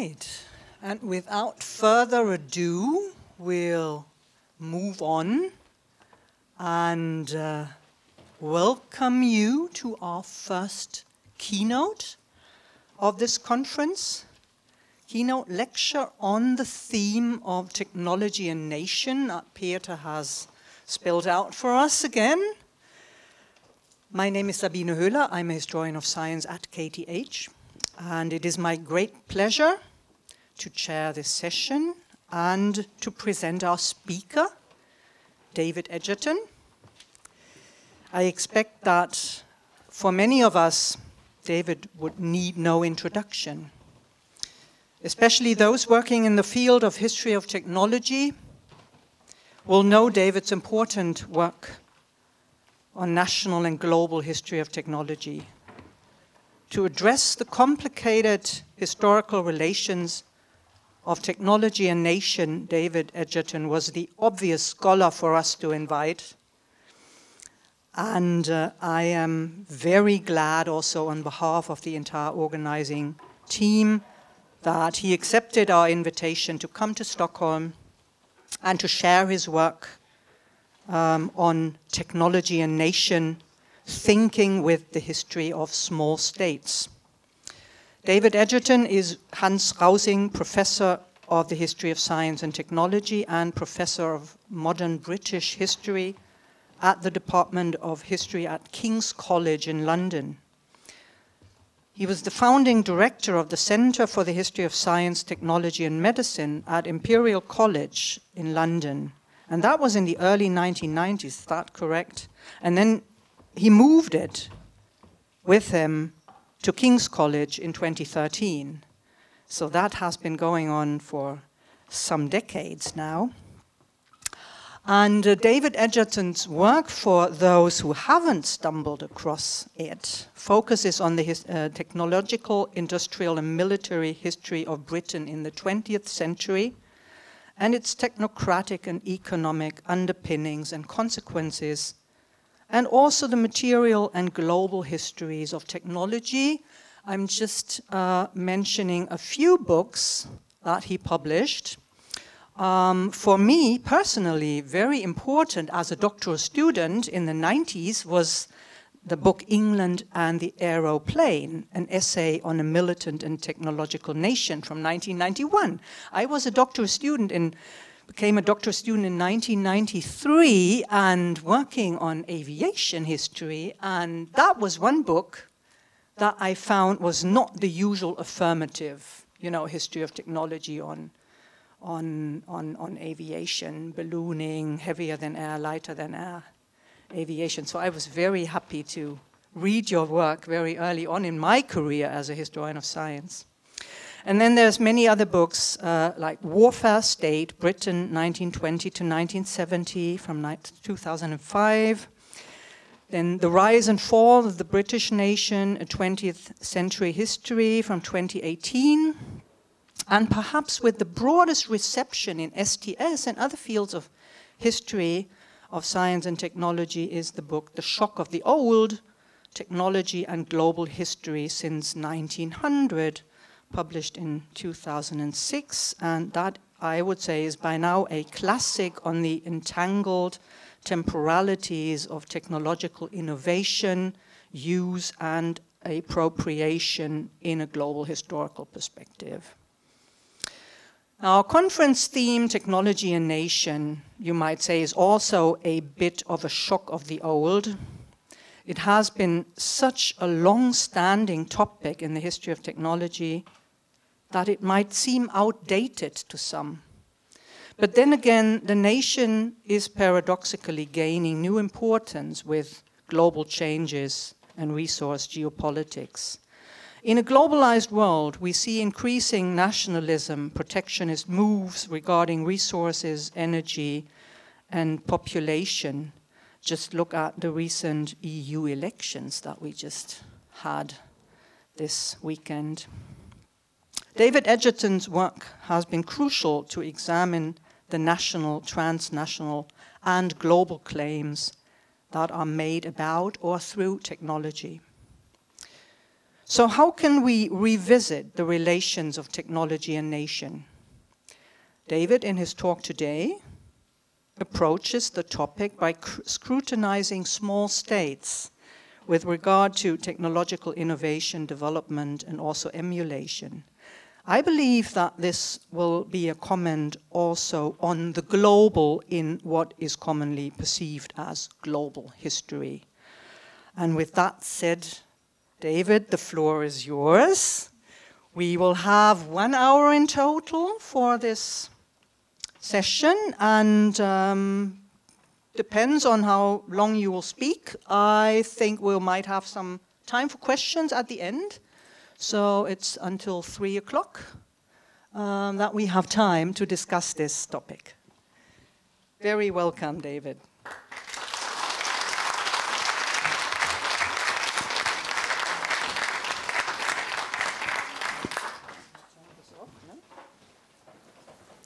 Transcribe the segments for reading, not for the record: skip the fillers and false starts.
right, and without further ado, we'll move on and welcome you to our first keynote of this conference. Keynote lecture on the theme of technology and nation that Peter has spelled out for us again. My name is Sabine Höhler. I'm a historian of science at KTH, and it is my great pleasure to chair this session and to present our speaker, David Edgerton. I expect that for many of us, David would need no introduction. Especially those working in the field of history of technology will know David's important work on national and global history of technology. To address the complicated historical relations of technology and nation, David Edgerton was the obvious scholar for us to invite. And I am very glad also on behalf of the entire organizing team that he accepted our invitation to come to Stockholm and to share his work on technology and nation, thinking with the history of small states. David Edgerton is Hans Rausing Professor of the History of Science and Technology and Professor of Modern British History at the Department of History at King's College in London. He was the founding director of the Center for the History of Science, Technology and Medicine at Imperial College in London. And that was in the early 1990s, is that correct? And then he moved it with him to King's College in 2013. So that has been going on for some decades now. And David Edgerton's work, for those who haven't stumbled across it, focuses on the technological, industrial and military history of Britain in the 20th century and its technocratic and economic underpinnings and consequences, and also the material and global histories of technology. I'm just mentioning a few books that he published. For me, personally, very important as a doctoral student in the 90s was the book England and the Aeroplane, an essay on a militant and technological nation from 1991. I was a doctoral student became a doctoral student in 1993 and working on aviation history, and that was one book that I found was not the usual affirmative, history of technology on aviation, ballooning, heavier than air, lighter than air aviation. So I was very happy to read your work very early on in my career as a historian of science. And then there's many other books like Warfare State, Britain 1920 to 1970 from 2005. Then The Rise and Fall of the British Nation, a 20th Century History from 2018. And perhaps with the broadest reception in STS and other fields of history of science and technology is the book The Shock of the Old, Technology and Global History since 1900, published in 2006. And that, I would say, is by now a classic on the entangled temporalities of technological innovation, use and appropriation in a global historical perspective. Our conference theme, Technology and Nation, you might say, is also a bit of a shock of the old. It has been such a long-standing topic in the history of technology that it might seem outdated to some. But then again, the nation is paradoxically gaining new importance with global changes and resource geopolitics. In a globalized world, we see increasing nationalism, protectionist moves regarding resources, energy, and population. Just look at the recent EU elections that we just had this weekend. David Edgerton's work has been crucial to examine the national, transnational, and global claims that are made about or through technology. So how can we revisit the relations of technology and nation? David, in his talk today, approaches the topic by scrutinizing small states with regard to technological innovation, development, and also emulation. I believe that this will be a comment also on the global in what is commonly perceived as global history. And with that said, David, the floor is yours. We will have 1 hour in total for this session, and depends on how long you will speak. I think we might have some time for questions at the end. So it's until 3 o'clock that we have time to discuss this topic. Very welcome, David.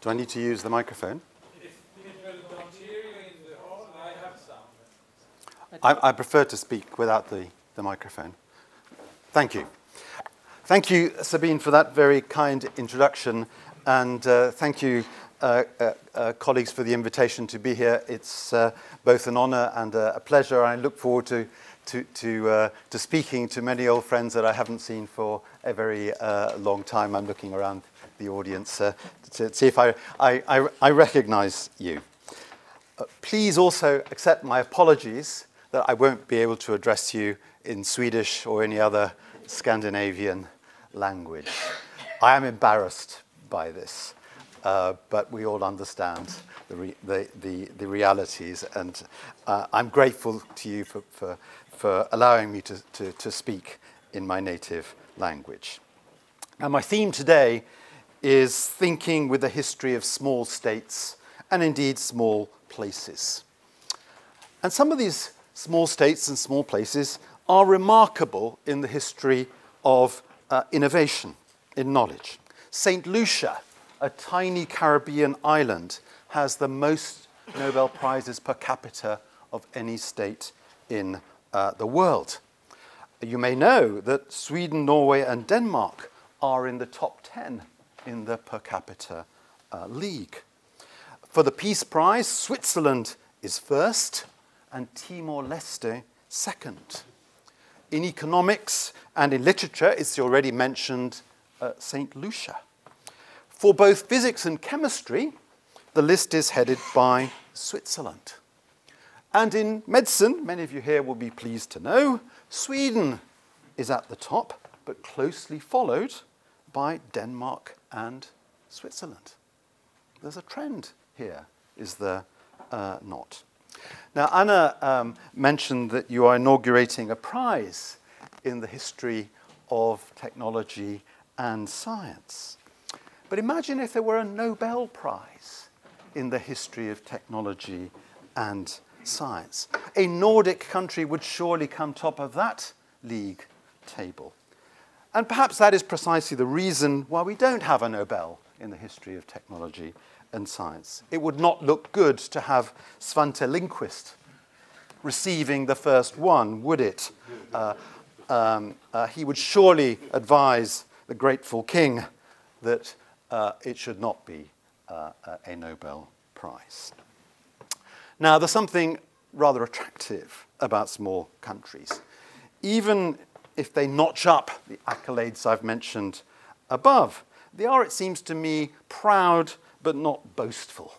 Do I need to use the microphone? If people don't hear you in the hall, I have some. I prefer to speak without the microphone. Thank you. Thank you, Sabine, for that very kind introduction. And thank you, colleagues, for the invitation to be here. It's both an honor and a pleasure. I look forward to speaking to many old friends that I haven't seen for a very long time. I'm looking around the audience to see if I recognize you. Please also accept my apologies that I won't be able to address you in Swedish or any other Scandinavian language. I am embarrassed by this, but we all understand the realities, and I'm grateful to you for allowing me to speak in my native language. Now, my theme today is thinking with the history of small states and indeed small places. And some of these small states and small places are remarkable in the history of innovation in knowledge. St. Lucia, a tiny Caribbean island, has the most Nobel Prizes per capita of any state in the world. You may know that Sweden, Norway, and Denmark are in the top 10 in the per capita league. For the Peace Prize, Switzerland is first and Timor-Leste second. In economics and in literature, it's the already mentioned St. Lucia. For both physics and chemistry, the list is headed by Switzerland. And in medicine, many of you here will be pleased to know, Sweden is at the top, but closely followed by Denmark and Switzerland. There's a trend here, is there not? Now, Anna mentioned that you are inaugurating a prize in the history of technology and science. But imagine if there were a Nobel Prize in the history of technology and science. A Nordic country would surely come top of that league table. And perhaps that is precisely the reason why we don't have a Nobel in the history of technology and science. It would not look good to have Svante Lindqvist receiving the first one, would it? He would surely advise the grateful king that it should not be a Nobel Prize. Now, there's something rather attractive about small countries. Even if they notch up the accolades I've mentioned above, they are, it seems to me, proud but not boastful.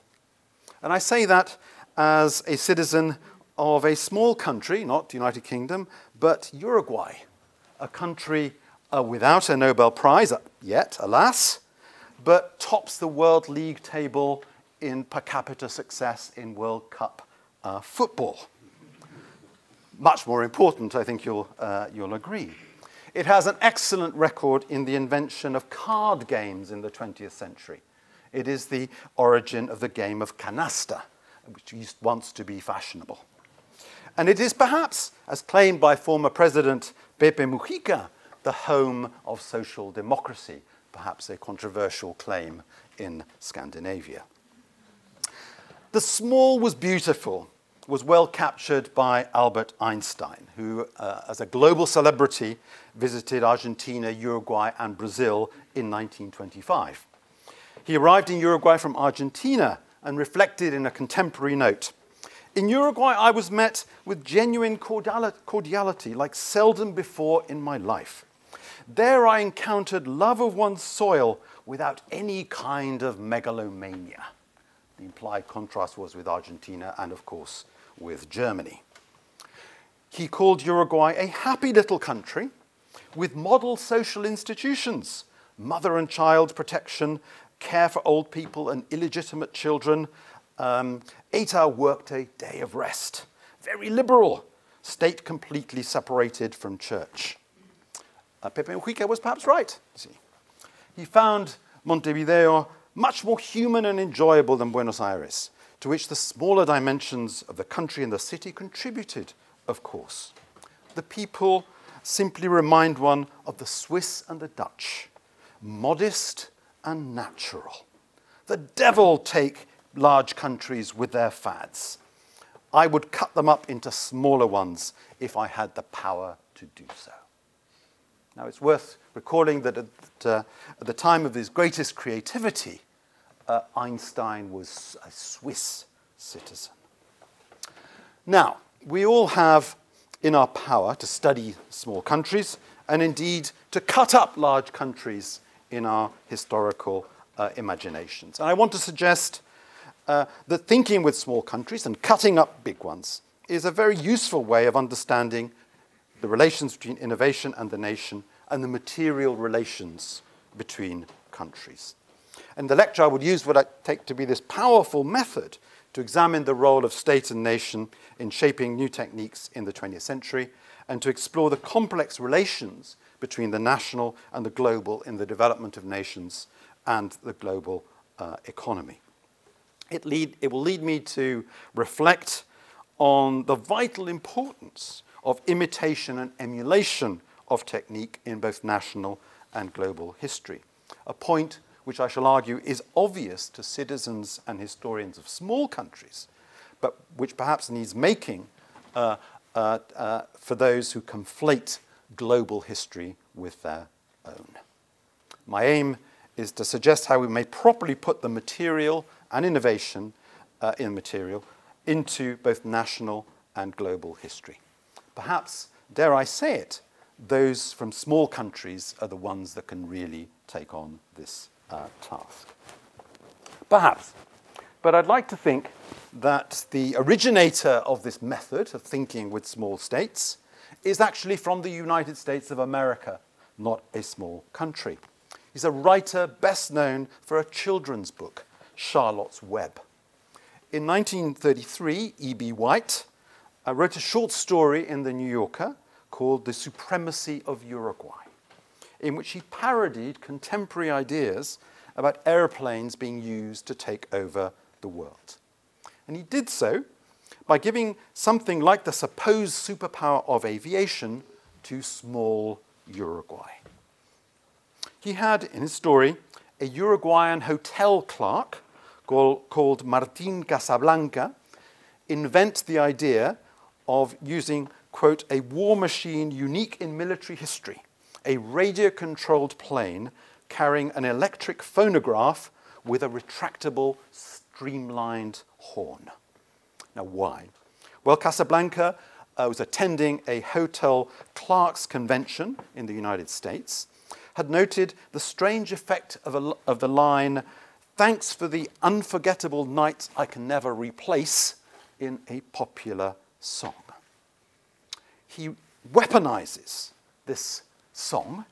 And I say that as a citizen of a small country, not the United Kingdom, but Uruguay, a country without a Nobel Prize yet, alas, but tops the World League table in per capita success in World Cup football. Much more important, I think you'll agree. It has an excellent record in the invention of card games in the 20th century. It is the origin of the game of canasta, which used once to be fashionable. And it is perhaps, as claimed by former President Pepe Mujica, the home of social democracy, perhaps a controversial claim in Scandinavia. The small was beautiful was well captured by Albert Einstein, who, as a global celebrity, visited Argentina, Uruguay, and Brazil in 1925. He arrived in Uruguay from Argentina and reflected in a contemporary note. In Uruguay, I was met with genuine cordiality like seldom before in my life. There I encountered love of one's soil without any kind of megalomania. The implied contrast was with Argentina and, of course, with Germany. He called Uruguay a happy little country with model social institutions, mother and child protection, care for old people and illegitimate children, 8-hour workday, day of rest. Very liberal, state completely separated from church. Pepe Mujica was perhaps right. See. He found Montevideo much more human and enjoyable than Buenos Aires, to which the smaller dimensions of the country and the city contributed, of course. The people simply remind one of the Swiss and the Dutch, modest and natural. The devil take large countries with their fads. I would cut them up into smaller ones if I had the power to do so. Now, it's worth recalling that at the time of his greatest creativity, Einstein was a Swiss citizen. Now, we all have in our power to study small countries and indeed to cut up large countries in our historical imaginations. And I want to suggest that thinking with small countries and cutting up big ones is a very useful way of understanding the relations between innovation and the nation and the material relations between countries. In the lecture, I would use what I take to be this powerful method to examine the role of state and nation in shaping new techniques in the 20th century and to explore the complex relations between the national and the global in the development of nations and the global economy. It will lead me to reflect on the vital importance of imitation and emulation of technique in both national and global history, a point which I shall argue is obvious to citizens and historians of small countries, but which perhaps needs making for those who conflate global history with their own. My aim is to suggest how we may properly put the material and innovation in material into both national and global history. Perhaps, dare I say it, those from small countries are the ones that can really take on this task. Perhaps. But I'd like to think that the originator of this method of thinking with small states is actually from the United States of America, not a small country. He's a writer best known for a children's book, Charlotte's Web. In 1933, E.B. White wrote a short story in The New Yorker called The Supremacy of Uruguay, in which he parodied contemporary ideas about airplanes being used to take over the world. And he did so by giving something like the supposed superpower of aviation to small Uruguay. He had, in his story, a Uruguayan hotel clerk called Martín Casablanca invent the idea of using, quote, a war machine unique in military history, a radio-controlled plane carrying an electric phonograph with a retractable, streamlined horn. Now, why? Well, Casablanca was attending a hotel clerks convention in the United States, had noted the strange effect of the line, "Thanks for the unforgettable nights I can never replace," in a popular song. He weaponizes this song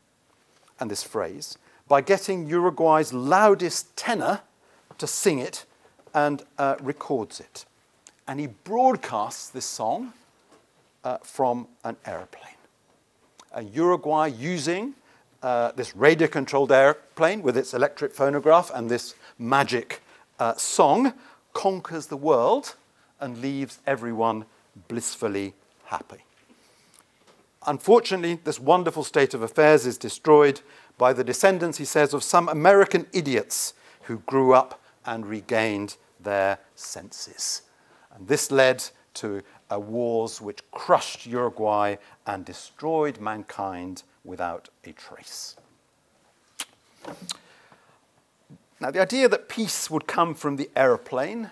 and this phrase by getting Uruguay's loudest tenor to sing it and records it. And he broadcasts this song from an airplane. Uruguay, using this radio-controlled airplane with its electric phonograph and this magic song, conquers the world and leaves everyone blissfully happy. Unfortunately, this wonderful state of affairs is destroyed by the descendants, he says, of some American idiots who grew up and regained their senses. And this led to wars which crushed Uruguay and destroyed mankind without a trace. Now, the idea that peace would come from the aeroplane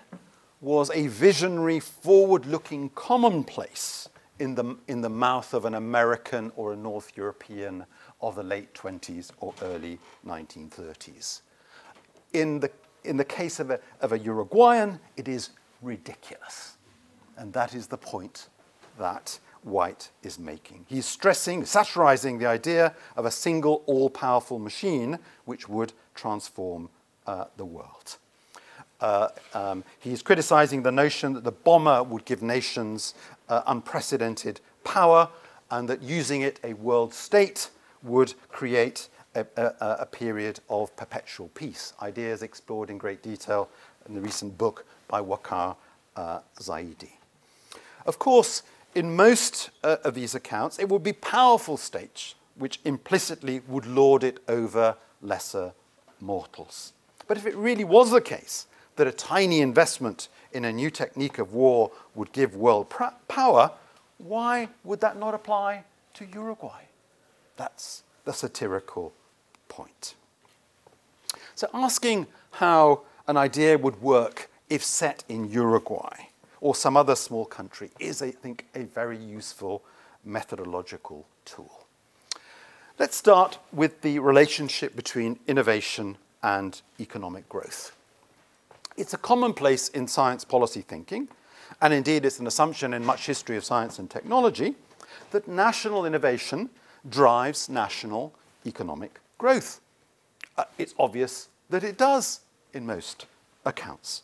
was a visionary, forward-looking commonplace in the mouth of an American or a North European of the late 20s or early 1930s. In the case of a Uruguayan, it is ridiculous. And that is the point that White is making. He's stressing, satirizing the idea of a single all-powerful machine which would transform the world. He's criticizing the notion that the bomber would give nations unprecedented power, and that using it, a world state would create a period of perpetual peace. Ideas explored in great detail in the recent book by Waqar Zaidi. Of course, in most of these accounts, it would be powerful states which implicitly would lord it over lesser mortals. But if it really was the case that a tiny investment in a new technique of war would give world power, why would that not apply to Uruguay? That's the satirical point. So asking how an idea would work if set in Uruguay or some other small country is, I think, a very useful methodological tool. Let's start with the relationship between innovation and economic growth. It's a commonplace in science policy thinking, and indeed it's an assumption in much history of science and technology, that national innovation drives national economic growth. It's obvious that it does in most accounts.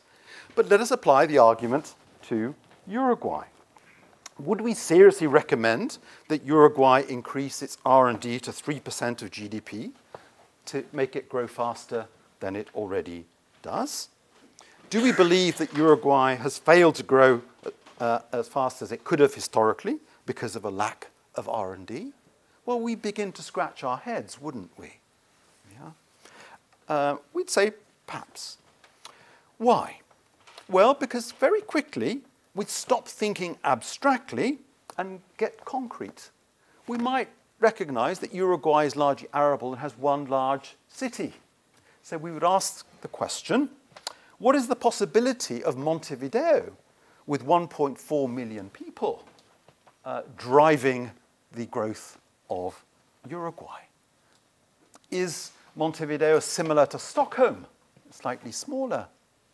But let us apply the argument to Uruguay. Would we seriously recommend that Uruguay increase its R&D to 3% of GDP to make it grow faster than it already does? Do we believe that Uruguay has failed to grow as fast as it could have historically because of a lack of R&D? Well, we begin to scratch our heads, wouldn't we? Yeah? We'd say perhaps. Why? Well, because very quickly we'd stop thinking abstractly and get concrete. We might recognize that Uruguay is largely arable and has one large city. So we would ask the question, what is the possibility of Montevideo with 1.4 million people driving the growth of Uruguay? Is Montevideo similar to Stockholm, a slightly smaller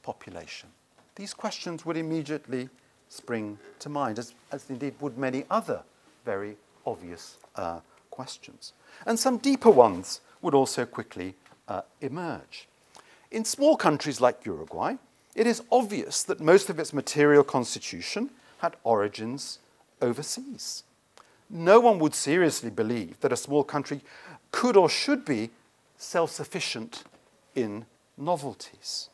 population? These questions would immediately spring to mind, as indeed would many other very obvious questions. And some deeper ones would also quickly emerge. In small countries like Uruguay, it is obvious that most of its material constitution had origins overseas. No one would seriously believe that a small country could or should be self-sufficient in novelties.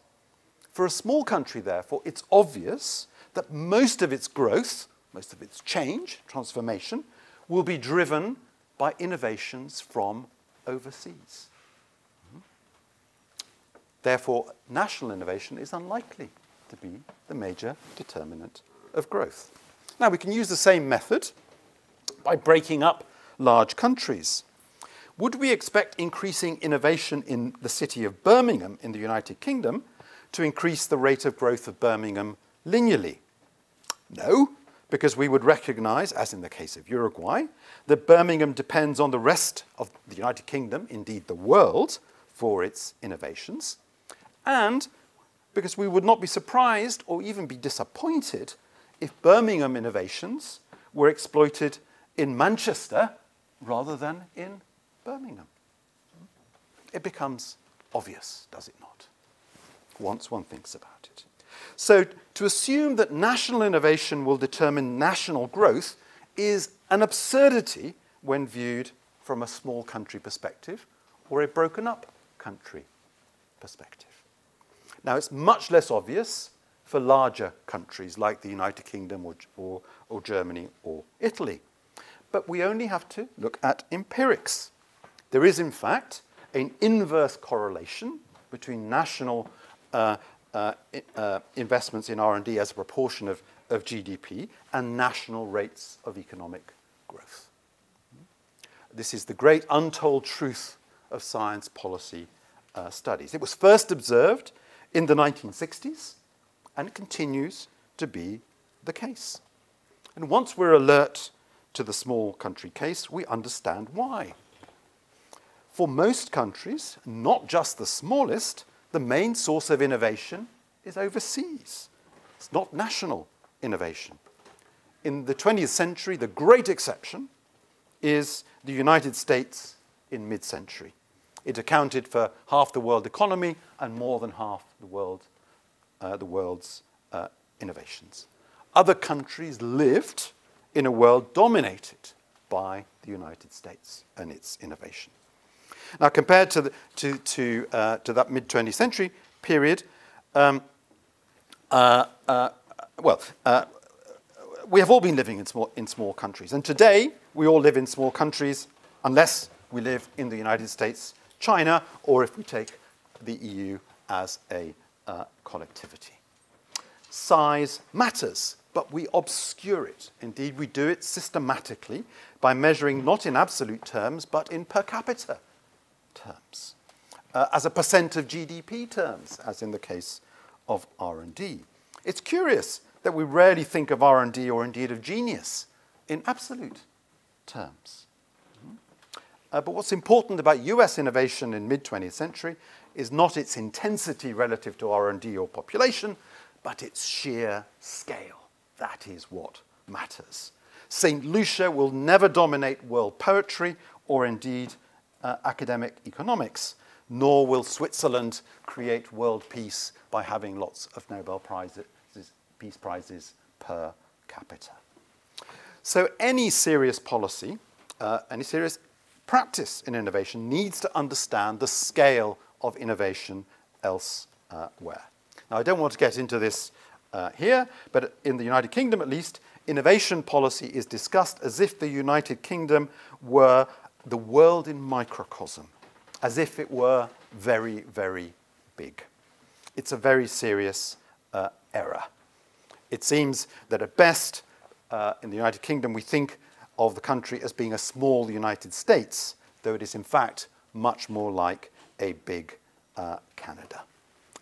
For a small country, therefore, it's obvious that most of its growth, most of its change, transformation, will be driven by innovations from overseas. Therefore, national innovation is unlikely to be the major determinant of growth. Now, we can use the same method by breaking up large countries. Would we expect increasing innovation in the city of Birmingham in the United Kingdom to increase the rate of growth of Birmingham linearly? No, because we would recognize, as in the case of Uruguay, that Birmingham depends on the rest of the United Kingdom, indeed the world, for its innovations, and because we would not be surprised or even be disappointed if Birmingham innovations were exploited in Manchester rather than in Birmingham. It becomes obvious, does it not, once one thinks about it. So to assume that national innovation will determine national growth is an absurdity when viewed from a small country perspective or a broken up country perspective. Now, it's much less obvious for larger countries like the United Kingdom or Germany or Italy. But we only have to look at empirics. There is, in fact, an inverse correlation between national investments in R&D as a proportion of of GDP and national rates of economic growth. This is the great untold truth of science policy studies. It was first observed in the 1960s, and it continues to be the case. And once we're alert to the small country case, we understand why. For most countries, not just the smallest, the main source of innovation is overseas. It's not national innovation. In the 20th century, the great exception is the United States in mid-century. It accounted for half the world economy and more than half the world's innovations. Other countries lived in a world dominated by the United States and its innovation. Now, compared to that mid-20th century period, we have all been living in small countries. And today, we all live in small countries, unless we live in the United States, China, or if we take the EU as a collectivity. Size matters, but we obscure it. Indeed, we do it systematically by measuring not in absolute terms, but in per capita terms, as a percent of GDP terms, as in the case of R&D. It's curious that we rarely think of R&D or indeed of genius in absolute terms. But what's important about US innovation in mid-20th century is not its intensity relative to R&D or population, but its sheer scale. That is what matters. St. Lucia will never dominate world poetry or indeed academic economics, nor will Switzerland create world peace by having lots of Nobel Peace Prizes per capita. So any serious policy, any serious practice in innovation needs to understand the scale of innovation elsewhere. Now, I don't want to get into this here, but in the United Kingdom at least, innovation policy is discussed as if the United Kingdom were the world in microcosm, as if it were very, very big. It's a very serious error. It seems that at best, in the United Kingdom, we think of the country as being a small United States, though it is in fact much more like a big Canada.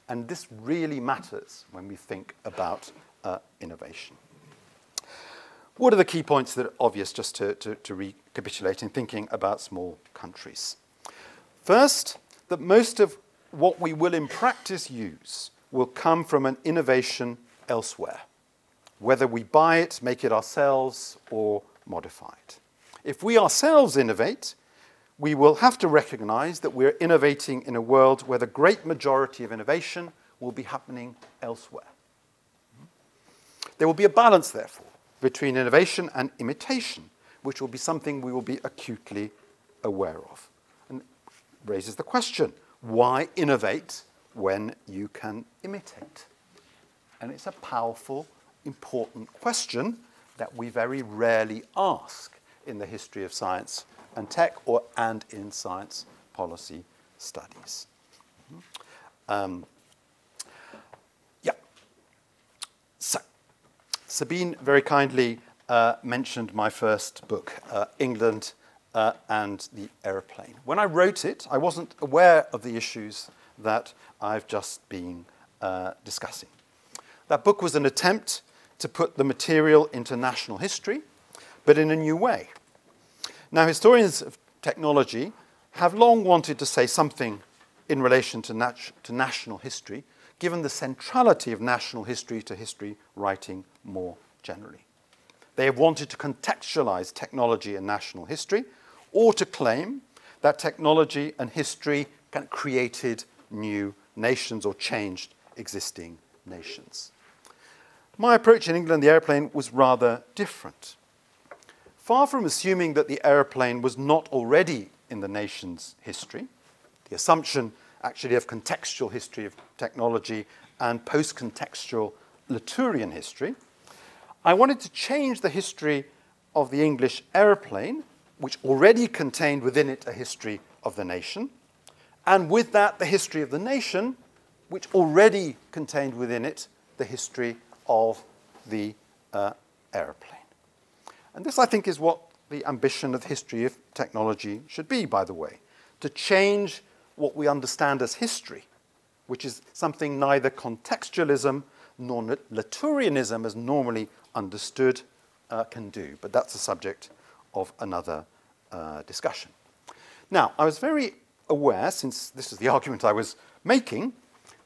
And this really matters when we think about innovation. What are the key points that are obvious, just to recapitulate in thinking about small countries? First, that most of what we will in practice use will come from an innovation elsewhere, whether we buy it, make it ourselves, or modify it. If we ourselves innovate, we will have to recognize that we're innovating in a world where the great majority of innovation will be happening elsewhere. There will be a balance, therefore, between innovation and imitation, which will be something we will be acutely aware of. And raises the question, why innovate when you can imitate? And it's a powerful, important question that we very rarely ask in the history of science and tech and in science policy studies. So, Sabine very kindly mentioned my first book, England and the Aeroplane. When I wrote it, I wasn't aware of the issues that I've just been discussing. That book was an attempt to put the material into national history, but in a new way. Now, historians of technology have long wanted to say something in relation to national history, given the centrality of national history to history writing more generally. They have wanted to contextualize technology and national history, or to claim that technology and history created new nations or changed existing nations. My approach in England, the Aeroplane, was rather different. Far from assuming that the aeroplane was not already in the nation's history, the assumption actually of contextual history of technology and post-contextual Latourian history, I wanted to change the history of the English aeroplane, which already contained within it a history of the nation, and with that the history of the nation, which already contained within it the history of the aeroplane. And this, I think, is what the ambition of the history of technology should be, by the way, to change what we understand as history, which is something neither contextualism nor Latourianism, as normally understood, can do. But that's a subject of another discussion. Now, I was very aware, since this is the argument I was making,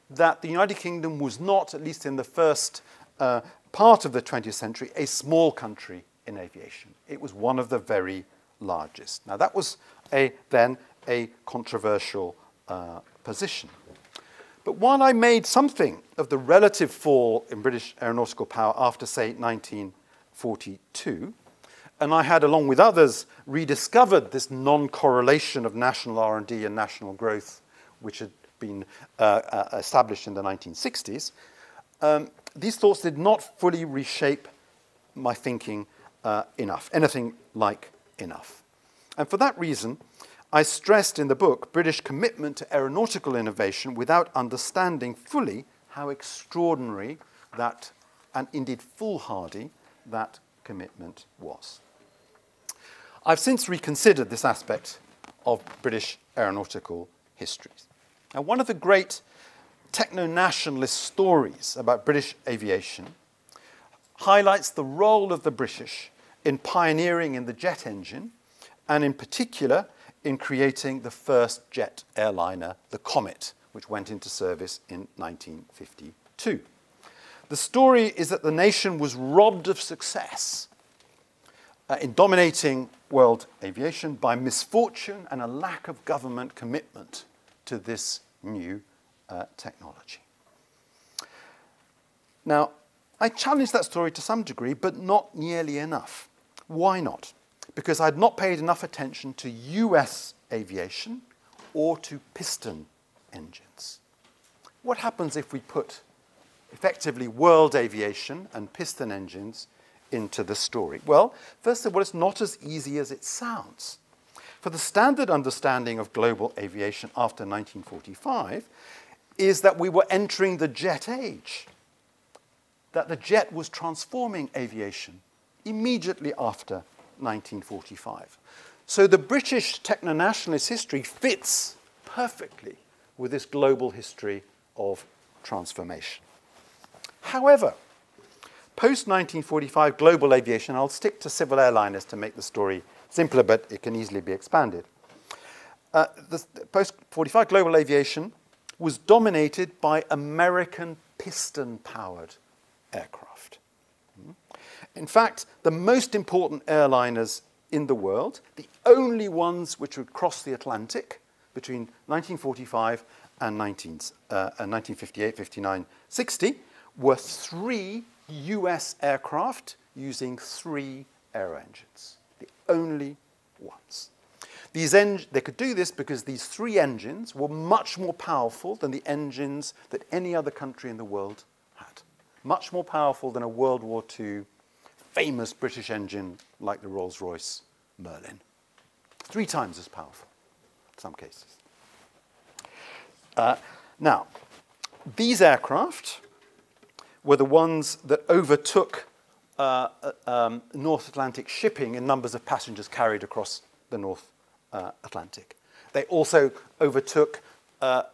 that the United Kingdom was not, at least in the first part of the 20th century, a small country in aviation. It was one of the very largest. Now, that was then a controversial position. But while I made something of the relative fall in British aeronautical power after, say, 1942, and I had, along with others, rediscovered this non-correlation of national R&D and national growth, which had been established in the 1960s, these thoughts did not fully reshape my thinking anything like enough. And for that reason, I stressed in the book British commitment to aeronautical innovation without understanding fully how extraordinary that, and indeed foolhardy, that commitment was. I've since reconsidered this aspect of British aeronautical history. Now, one of the great techno-nationalist stories about British aviation highlights the role of the British in pioneering in the jet engine, and in particular in creating the first jet airliner, the Comet, which went into service in 1952. The story is that the nation was robbed of success in dominating world aviation by misfortune and a lack of government commitment to this new technology. Now, I challenged that story to some degree, but not nearly enough. Why not? Because I had not paid enough attention to US aviation or to piston engines. What happens if we put effectively world aviation and piston engines into the story? Well, first of all, it's not as easy as it sounds. For the standard understanding of global aviation after 1945 is that we were entering the jet age, that the jet was transforming aviation immediately after 1945. So the British techno-nationalist history fits perfectly with this global history of transformation. However, post-1945 global aviation, I'll stick to civil airliners to make the story simpler, but it can easily be expanded. The post-45 global aviation was dominated by American piston-powered aircraft. In fact, the most important airliners in the world, the only ones which would cross the Atlantic between 1945 and 1958, 59, 60, were 3 US aircraft using 3 aero engines, the only ones. They could do this because these 3 engines were much more powerful than the engines that any other country in the world had. Much more powerful than a World War II famous British engine like the Rolls-Royce Merlin. 3 times as powerful in some cases. Now, these aircraft were the ones that overtook North Atlantic shipping in numbers of passengers carried across the North Atlantic. They also overtook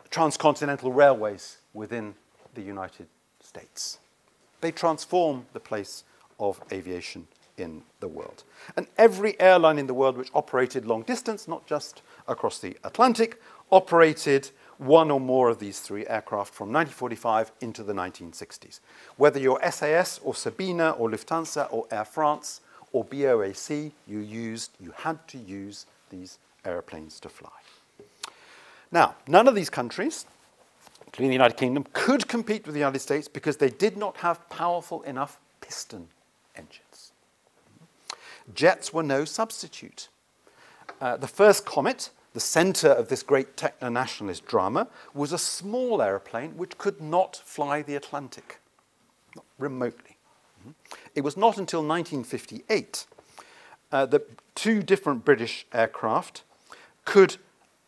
transcontinental railways within the United States. They transformed the place of aviation in the world. And every airline in the world which operated long distance, not just across the Atlantic, operated one or more of these 3 aircraft from 1945 into the 1960s. Whether you're SAS or Sabena or Lufthansa or Air France or BOAC, you had to use these airplanes to fly. Now, none of these countries, including the United Kingdom, could compete with the United States because they did not have powerful enough piston engines. Jets were no substitute. The first Comet, the center of this great techno-nationalist drama, was a small airplane which could not fly the Atlantic, not remotely. It was not until 1958 that 2 different British aircraft could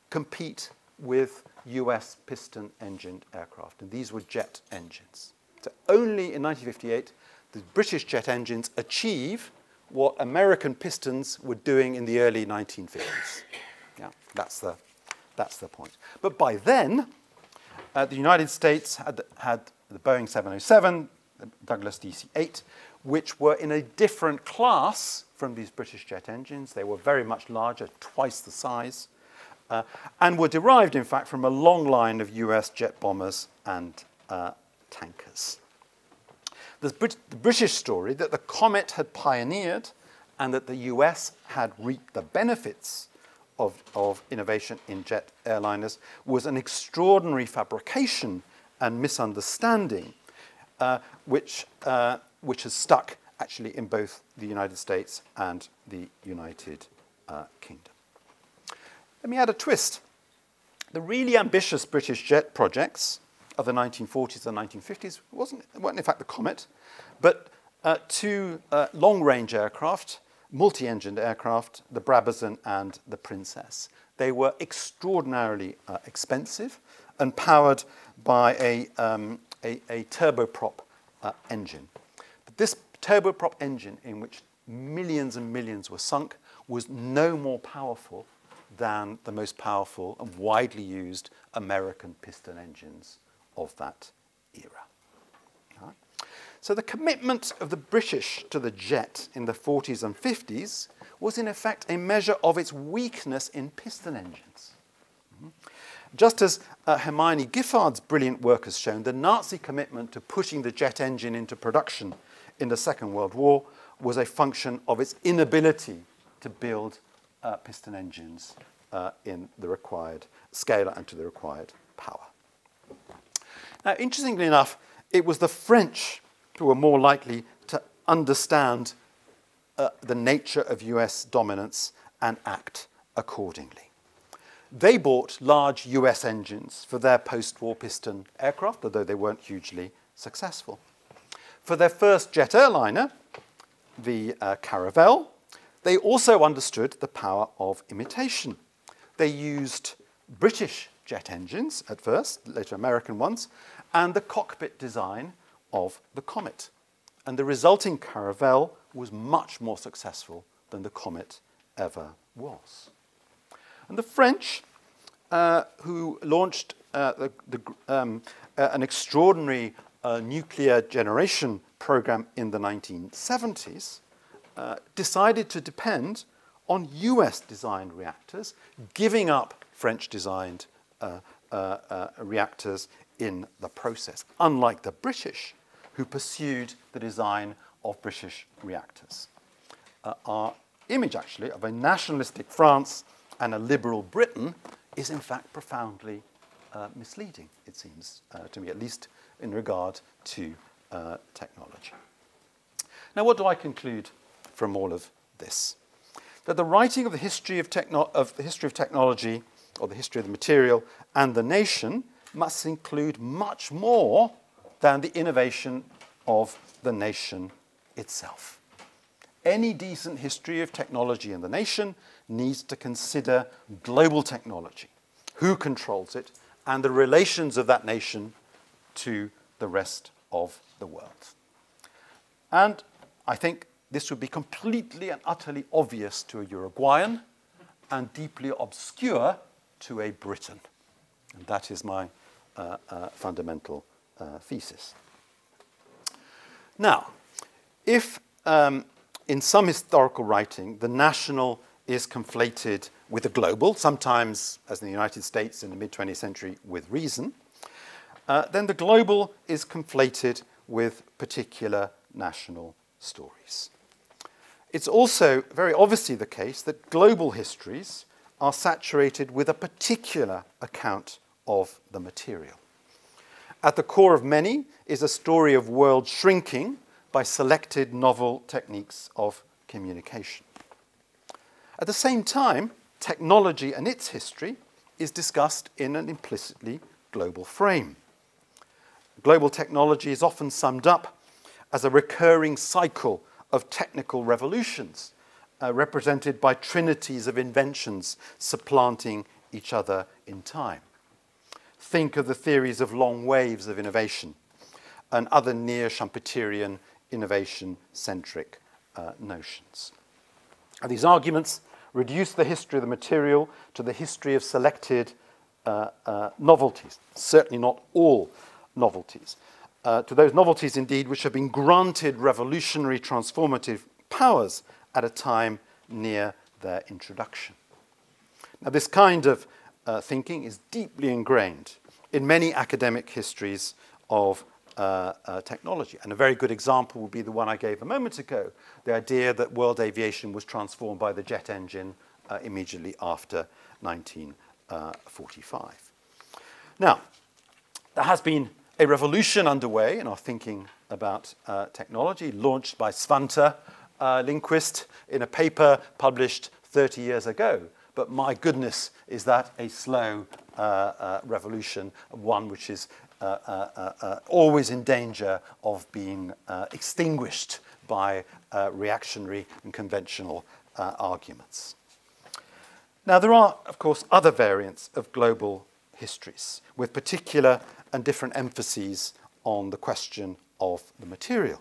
compete with US piston-engined aircraft, and these were jet engines. So only in 1958 the British jet engines achieve what American pistons were doing in the early 1950s. Yeah, that's the point. But by then, the United States had the Boeing 707, the Douglas DC-8, which were in a different class from these British jet engines. They were very much larger, twice the size, and were derived, in fact, from a long line of US jet bombers and tankers. The British story that the Comet had pioneered and that the US had reaped the benefits of innovation in jet airliners was an extraordinary fabrication and misunderstanding, which has stuck actually in both the United States and the United Kingdom. Let me add a twist. The really ambitious British jet projects of the 1940s and 1950s weren't in fact the Comet, but two long-range aircraft, multi-engined aircraft, the Brabazon and the Princess. They were extraordinarily expensive and powered by a turboprop engine. But this turboprop engine, in which millions and millions were sunk, was no more powerful than the most powerful and widely used American piston engines of that era. Right. So the commitment of the British to the jet in the 40s and 50s was in effect a measure of its weakness in piston engines. Just as Hermione Giffard's brilliant work has shown, the Nazi commitment to pushing the jet engine into production in the Second World War was a function of its inability to build piston engines in the required scale and to the required power. Now, interestingly enough, it was the French who were more likely to understand the nature of US dominance and act accordingly. They bought large US engines for their post-war piston aircraft, although they weren't hugely successful. For their first jet airliner, the Caravelle, they also understood the power of imitation. They used British jet engines at first, later American ones, and the cockpit design of the Comet. And the resulting Caravelle was much more successful than the Comet ever was. And the French, who launched an extraordinary nuclear generation program in the 1970s, decided to depend on US-designed reactors, giving up French-designed reactors in the process, unlike the British, who pursued the design of British reactors. Our image, actually, of a nationalistic France and a liberal Britain is, in fact, profoundly misleading, it seems to me, at least in regard to technology. Now, what do I conclude from all of this? That the writing of the history of technology, or the history of the material and the nation, must include much more than the innovation of the nation itself. Any decent history of technology in the nation needs to consider global technology, who controls it, and the relations of that nation to the rest of the world. And I think this would be completely and utterly obvious to a Uruguayan and deeply obscure to a Briton. And that is my fundamental thesis. Now, if in some historical writing the national is conflated with the global, sometimes, as in the United States in the mid-20th century, with reason, then the global is conflated with particular national stories. It's also very obviously the case that global histories are saturated with a particular account of the material. At the core of many is a story of world shrinking by selected novel techniques of communication. At the same time, technology and its history is discussed in an implicitly global frame. Global technology is often summed up as a recurring cycle of technical revolutions, represented by trinities of inventions supplanting each other in time. Think of the theories of long waves of innovation and other near-Schumpeterian innovation-centric notions. And these arguments reduce the history of the material to the history of selected novelties, certainly not all novelties. To those novelties, indeed, which have been granted revolutionary transformative powers at a time near their introduction. Now, this kind of thinking is deeply ingrained in many academic histories of technology. And a very good example would be the one I gave a moment ago, the idea that world aviation was transformed by the jet engine immediately after 1945. Now, there has been a revolution underway in our thinking about technology, launched by Svante Lindqvist in a paper published 30 years ago. But my goodness, is that a slow revolution, one which is always in danger of being extinguished by reactionary and conventional arguments. Now, there are, of course, other variants of global histories with particular and different emphases on the question of the material.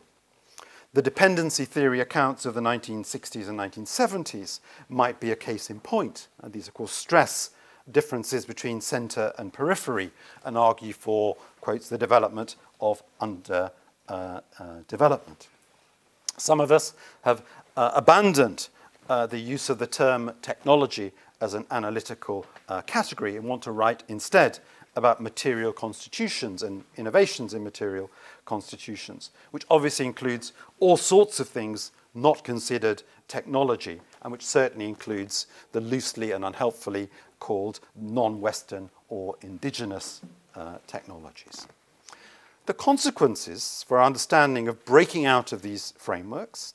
The dependency theory accounts of the 1960s and 1970s might be a case in point. And these, of course, stress differences between centre and periphery and argue for, quotes, the development of development. Some of us have abandoned the use of the term technology as an analytical category and want to write instead about material constitutions and innovations in material constitutions, which obviously includes all sorts of things not considered technology, and which certainly includes the loosely and unhelpfully called non-Western or indigenous technologies. The consequences for our understanding of breaking out of these frameworks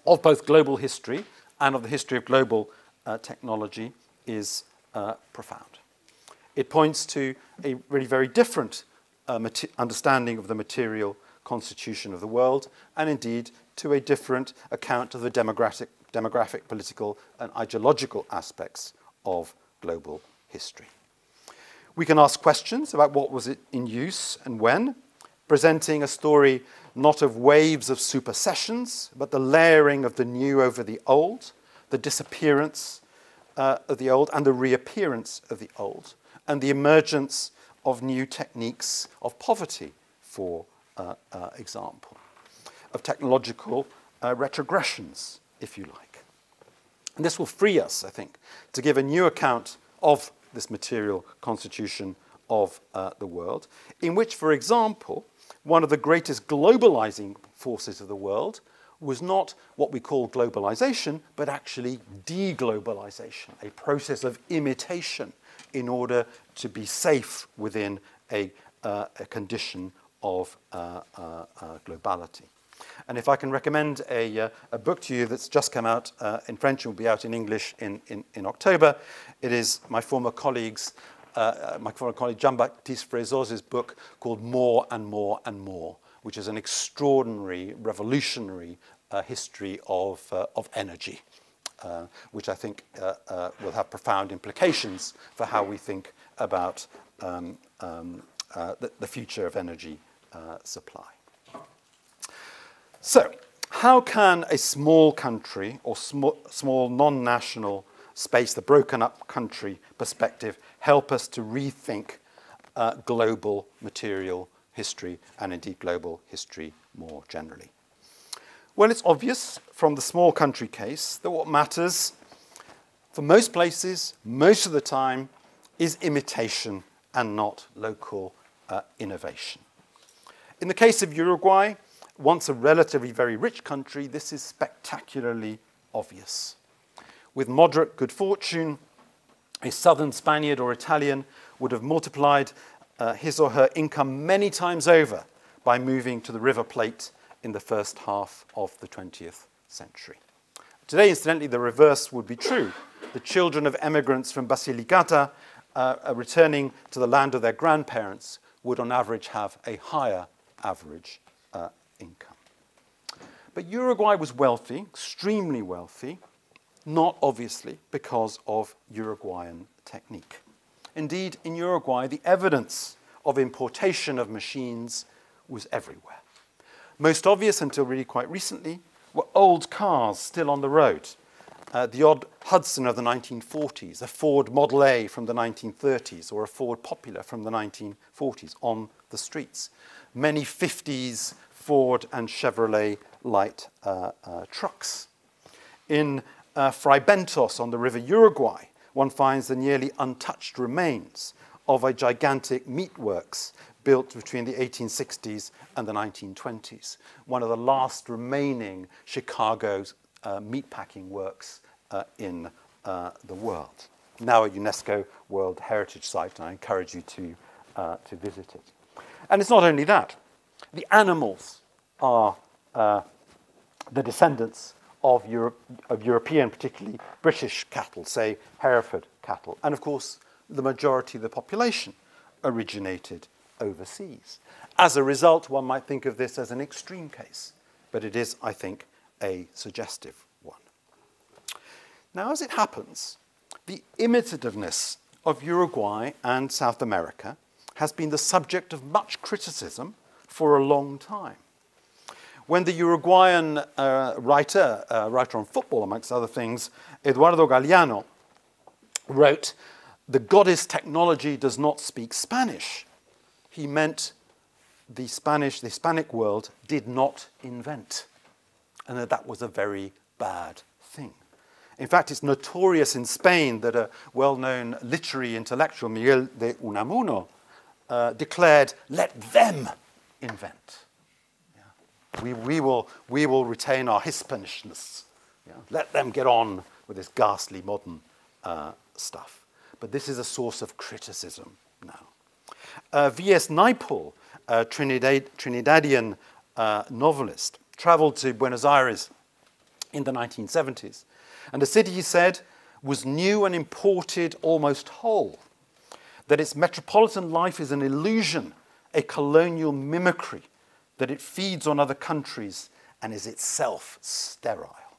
of both global history and of the history of global technology is profound. It points to a really very different understanding of the material constitution of the world, and indeed to a different account of the demographic, political, and ideological aspects of global history. We can ask questions about what was in use and when, presenting a story not of waves of supersessions, but the layering of the new over the old, the disappearance of the old and the reappearance of the old, and the emergence of new techniques of poverty, for example, of technological retrogressions, if you like. And this will free us, I think, to give a new account of this material constitution of the world, in which, for example, one of the greatest globalizing forces of the world was not what we call globalization, but actually deglobalization, a process of imitation in order to be safe within a condition of globality. And if I can recommend a book to you that's just come out in French, it will be out in English in October. It is my former colleague Jean-Baptiste Frezos's book called More and More and More, which is an extraordinary, revolutionary history of energy, which I think will have profound implications for how we think about the future of energy supply. So, how can a small country or small non-national space, the broken up country perspective, help us to rethink global material history and indeed global history more generally? Well, it's obvious from the small country case that what matters for most places, most of the time, is imitation and not local innovation. In the case of Uruguay, once a relatively very rich country, this is spectacularly obvious. With moderate good fortune, a southern Spaniard or Italian would have multiplied his or her income many times over by moving to the River Plate in the first half of the 20th century. Today, incidentally, the reverse would be true. The children of emigrants from Basilicata returning to the land of their grandparents would on average have a higher average income. But Uruguay was wealthy, extremely wealthy, not obviously because of Uruguayan technique. Indeed, in Uruguay, the evidence of importation of machines was everywhere. Most obvious until really quite recently were old cars still on the road. The odd Hudson of the 1940s, a Ford Model A from the 1930s, or a Ford Popular from the 1940s on the streets. Many 50s Ford and Chevrolet light trucks. In Fray Bentos on the river Uruguay, one finds the nearly untouched remains of a gigantic meatworks built between the 1860s and the 1920s, one of the last remaining Chicago meatpacking works in the world. Now a UNESCO World Heritage Site, and I encourage you to visit it. And it's not only that. The animals are the descendants of European, particularly British cattle, say Hereford cattle. And of course, the majority of the population originated overseas. As a result, one might think of this as an extreme case, but it is, I think, a suggestive one. Now, as it happens, the imitativeness of Uruguay and South America has been the subject of much criticism for a long time. When the Uruguayan writer on football, amongst other things, Eduardo Galeano, wrote, "The goddess technology does not speak Spanish," he meant the Hispanic world did not invent, and that was a very bad thing. In fact, it's notorious in Spain that a well-known literary intellectual, Miguel de Unamuno, declared, "Let them invent. We will retain our Hispanishness. Let them get on with this ghastly modern stuff." But this is a source of criticism now. V.S. Naipaul, a Trinidadian novelist, traveled to Buenos Aires in the 1970s. And the city, he said, was new and imported almost whole. That its metropolitan life is an illusion, a colonial mimicry, that it feeds on other countries and is itself sterile.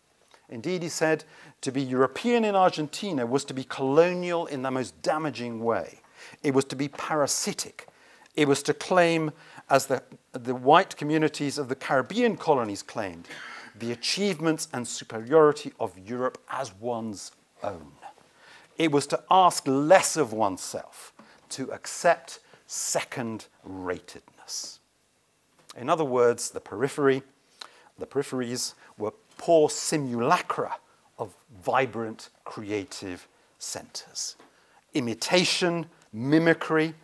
Indeed, he said, to be European in Argentina was to be colonial in the most damaging way. It was to be parasitic. It was to claim, as the white communities of the Caribbean colonies claimed, the achievements and superiority of Europe as one's own. It was to ask less of oneself, to accept second-ratedness. In other words, the peripheries were poor simulacra of vibrant creative centers. Imitation, mimicry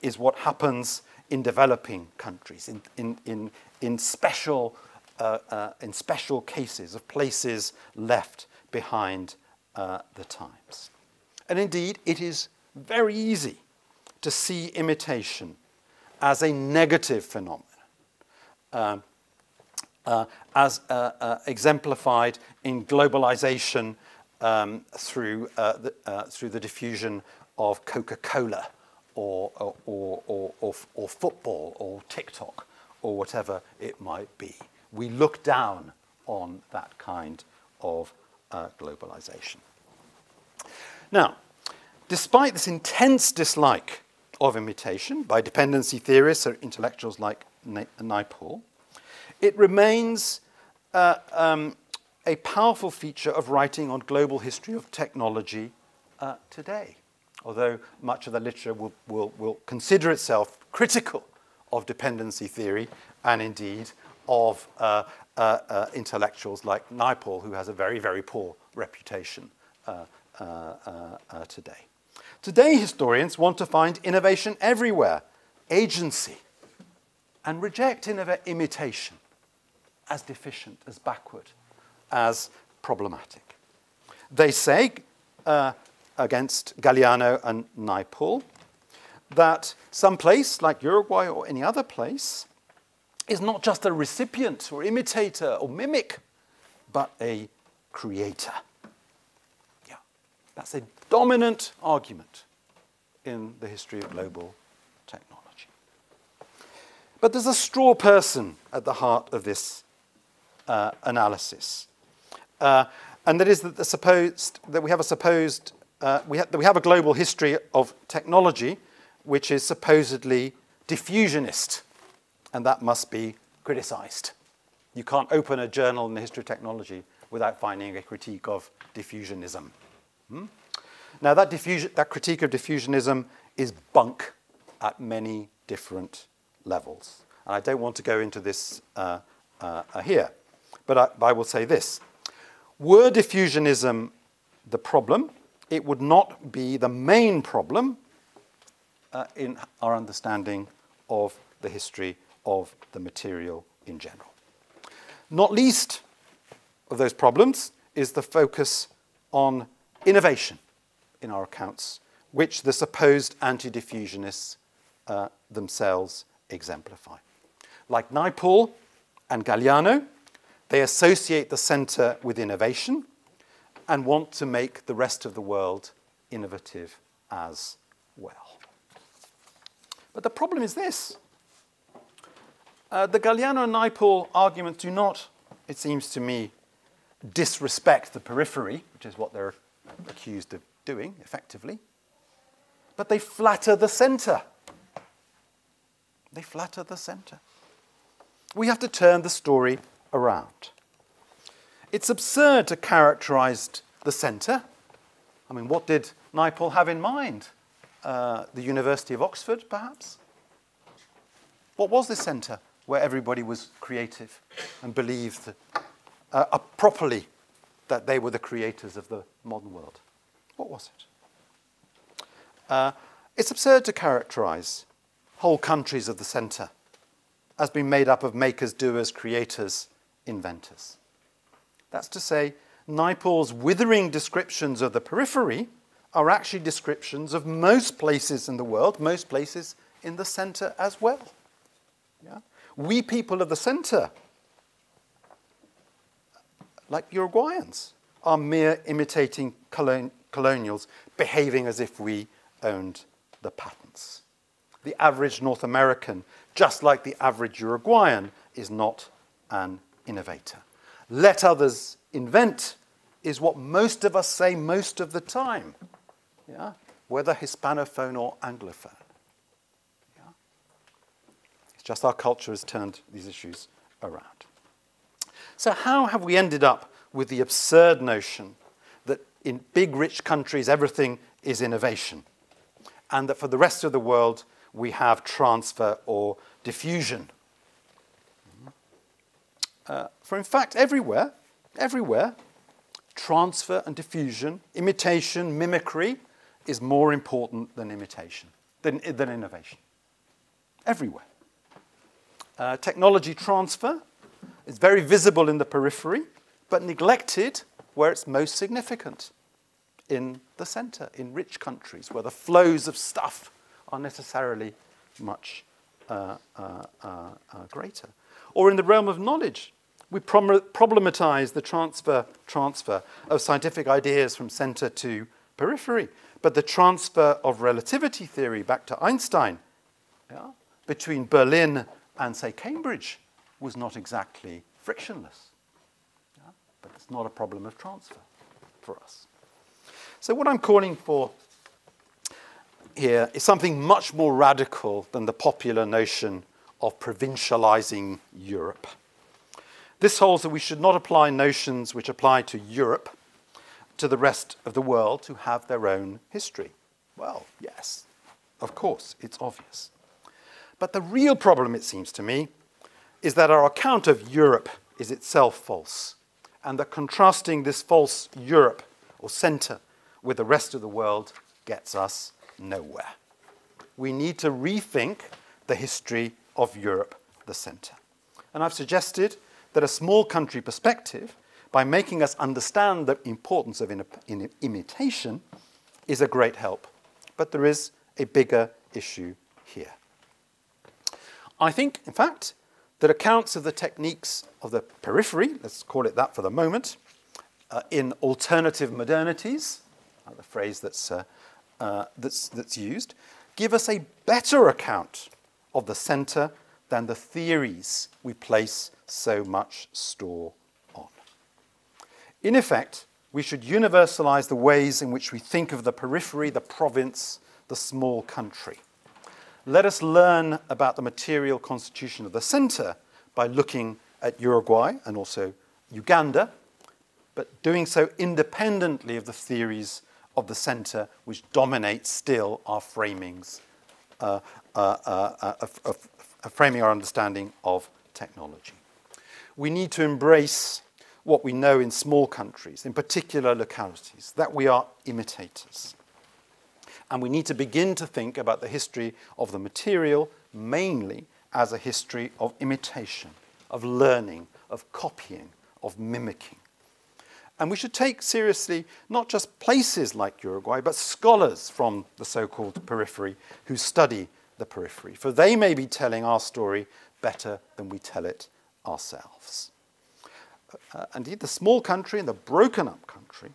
is what happens in developing countries, in special cases of places left behind the times. And indeed, it is very easy to see imitation as a negative phenomenon, as exemplified in globalization through the diffusion of Coca-Cola or football or TikTok or whatever it might be. We look down on that kind of globalization. Now, despite this intense dislike of imitation by dependency theorists or intellectuals like Naipaul, it remains a powerful feature of writing on global history of technology today, although much of the literature will consider itself critical of dependency theory and indeed of intellectuals like Naipaul, who has a very, very poor reputation today. Today, historians want to find innovation everywhere, agency, and reject imitation as deficient, as backward, as problematic. They say, against Galeano and Naipaul, that some place, like Uruguay or any other place, is not just a recipient or imitator or mimic, but a creator. Yeah, that's a dominant argument in the history of global technology. But there's a straw person at the heart of this analysis, and that is that we have a global history of technology which is supposedly diffusionist and that must be criticized. You can't open a journal in the history of technology without finding a critique of diffusionism. Now, that critique of diffusionism is bunk at many different levels. And I don't want to go into this here, but I will say this. Were diffusionism the problem, it would not be the main problem in our understanding of the history of the material in general. Not least of those problems is the focus on innovation in our accounts, which the supposed anti-diffusionists themselves exemplify. Like Naipaul and Galliano, they associate the center with innovation and want to make the rest of the world innovative as well. But the problem is this. The Galliano and Naipaul arguments do not, it seems to me, disrespect the periphery, which is what they're accused of doing, effectively, but they flatter the center. They flatter the center. We have to turn the story around. It's absurd to characterize the center. I mean, what did Naipaul have in mind? The University of Oxford, perhaps? What was this center where everybody was creative and believed properly that they were the creators of the modern world? What was it? It's absurd to characterize whole countries of the center as being made up of makers, doers, creators, inventors. That's to say, Naipaul's withering descriptions of the periphery are actually descriptions of most places in the world, most places in the center as well. Yeah? We people of the center, like Uruguayans, are mere imitating colonials behaving as if we owned the patents. The average North American, just like the average Uruguayan, is not an innovator. Let others invent is what most of us say most of the time, yeah? Whether Hispanophone or Anglophone. Yeah? It's just our culture has turned these issues around. So how have we ended up with the absurd notion that in big, rich countries, everything is innovation, and that for the rest of the world, we have transfer or diffusion? For in fact, everywhere, transfer and diffusion, imitation, mimicry, is more important than innovation. Everywhere. Technology transfer is very visible in the periphery, but neglected where it's most significant, in the center, in rich countries, where the flows of stuff are necessarily much greater. Or in the realm of knowledge, we problematize the transfer of scientific ideas from center to periphery. But the transfer of relativity theory back to Einstein, yeah, between Berlin and, say, Cambridge, was not exactly frictionless. Yeah? But it's not a problem of transfer for us. So what I'm calling for here is something much more radical than the popular notion of provincializing Europe. This holds that we should not apply notions which apply to Europe to the rest of the world who have their own history. Well, yes, of course, it's obvious. But the real problem, it seems to me, is that our account of Europe is itself false, and that contrasting this false Europe or center with the rest of the world gets us nowhere. We need to rethink the history of Europe, the center. And I've suggested that a small country perspective, by making us understand the importance of imitation, is a great help. But there is a bigger issue here. I think, in fact, that accounts of the techniques of the periphery, let's call it that for the moment, in alternative modernities, the phrase that's used, give us a better account of the center than the theories we place so much store on. In effect, we should universalize the ways in which we think of the periphery, the province, the small country. let us learn about the material constitution of the center by looking at Uruguay and also Uganda, but doing so independently of the theories of the center which dominate still our framings, framing our understanding of technology. We need to embrace what we know in small countries, in particular localities, that we are imitators. And we need to begin to think about the history of the material mainly as a history of imitation, of learning, of copying, of mimicking. And we should take seriously not just places like Uruguay, but scholars from the so-called periphery who study the periphery, for they may be telling our story better than we tell it ourselves. Indeed, the small country and the broken-up country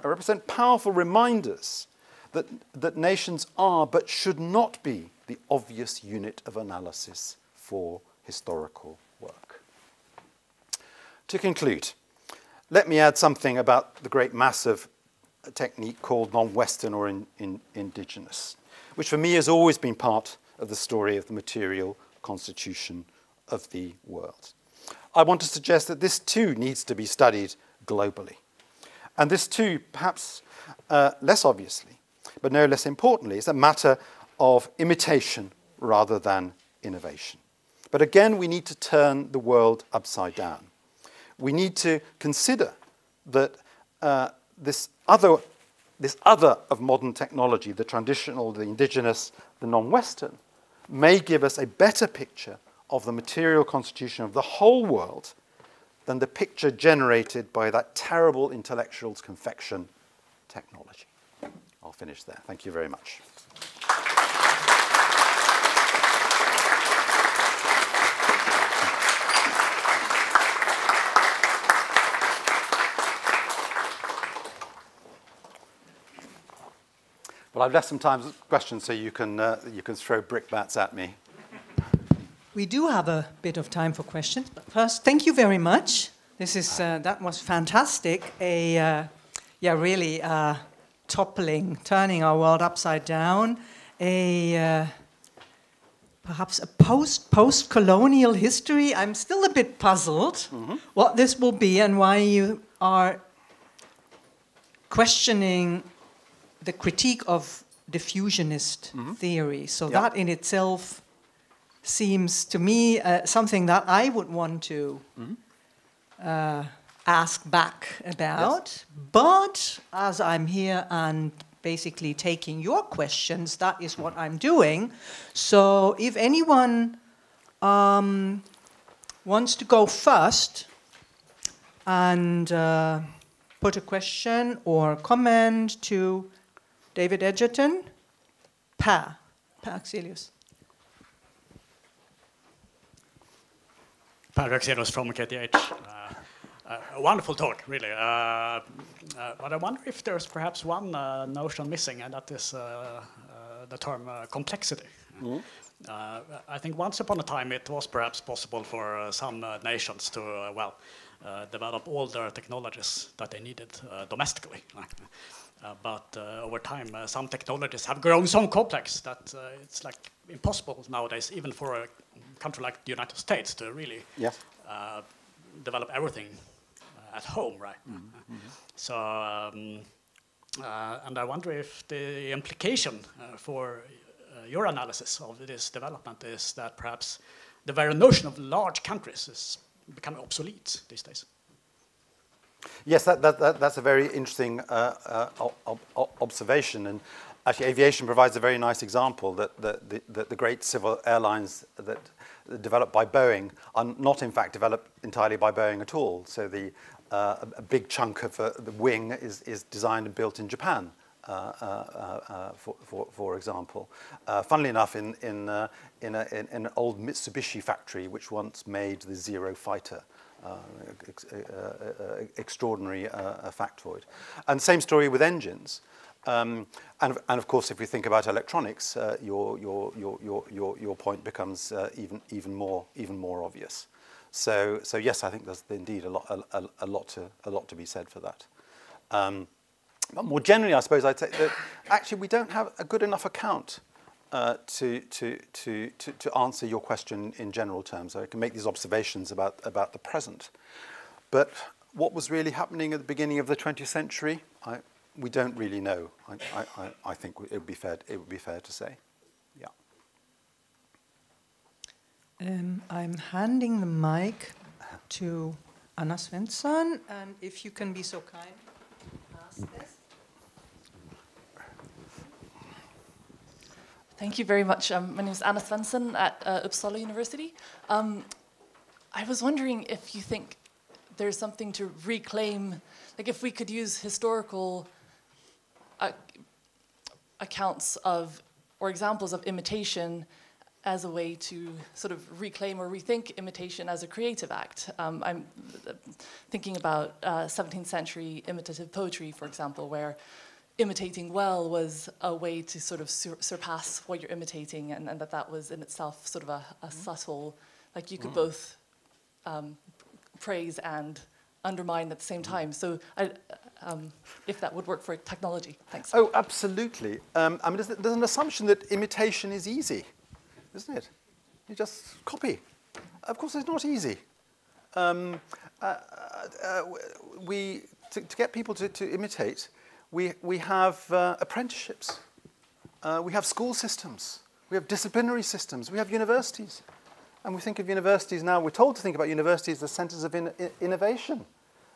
represent powerful reminders that nations are but should not be the obvious unit of analysis for historical work. To conclude, let me add something about the great mass of technique called non-Western or indigenous, which for me has always been part of the story of the material constitution of the world. I want to suggest that this too needs to be studied globally. And this too, perhaps less obviously, but no less importantly, is a matter of imitation rather than innovation. But again, we need to turn the world upside down. We need to consider that this other of modern technology, the traditional, the indigenous, the non-Western, may give us a better picture of the material constitution of the whole world than the picture generated by that terrible intellectual's confection, technology. I'll finish there. Thank you very much. Well, I've left some time for questions, so you can throw brickbats at me. We do have a bit of time for questions, but first, thank you very much. This is that was fantastic. Really toppling, turning our world upside down. Perhaps a post-colonial history. I'm still a bit puzzled what this will be and why you are questioning the critique of diffusionist theory. So that in itself seems to me something that I would want to ask back about. Yes. But as I'm here and basically taking your questions, that is what I'm doing. So if anyone wants to go first and put a question or comment to David Edgerton, Per Axelius. Per Axelius from KTH. A wonderful talk, really. But I wonder if there's perhaps one notion missing, and that is the term complexity. I think once upon a time it was perhaps possible for some nations to, develop all their technologies that they needed domestically. But over time, some technologies have grown so complex that it's like impossible nowadays, even for a country like the United States, to really develop everything at home, right? So, and I wonder if the implication for your analysis of this development is that perhaps the very notion of large countries is becoming obsolete these days. Yes, that's a very interesting observation, and actually aviation provides a very nice example that the great civil airlines that developed by Boeing are not in fact developed entirely by Boeing at all. So a big chunk of the wing is designed and built in Japan, for example. Funnily enough, in an old Mitsubishi factory which once made the Zero fighter. Extraordinary factoid. And same story with engines. And of course, if we think about electronics, your point becomes even more obvious. So yes, I think there's indeed a lot to be said for that. But more generally, I suppose I'd say that actually we don't have a good enough account to answer your question in general terms. I can make these observations about the present. But what was really happening at the beginning of the 20th century, we don't really know. I think it would be fair to say. Yeah. I'm handing the mic to Anna Svensson, and if you can be so kind, pass this. Thank you very much. My name is Anna Svensson at Uppsala University. I was wondering if you think there's something to reclaim, like if we could use historical accounts of, or examples of imitation as a way to sort of reclaim or rethink imitation as a creative act. I'm thinking about 17th century imitative poetry, for example, where imitating well was a way to sort of surpass what you're imitating, and that was in itself sort of a subtle, like you could both praise and undermine at the same time. So if that would work for technology. Thanks. Oh, absolutely. I mean, there's an assumption that imitation is easy, isn't it? You just copy. Of course, it's not easy. To get people to imitate, we have apprenticeships, we have school systems, we have disciplinary systems, we have universities. And we think of universities now, we're told to think about universities as centres of innovation.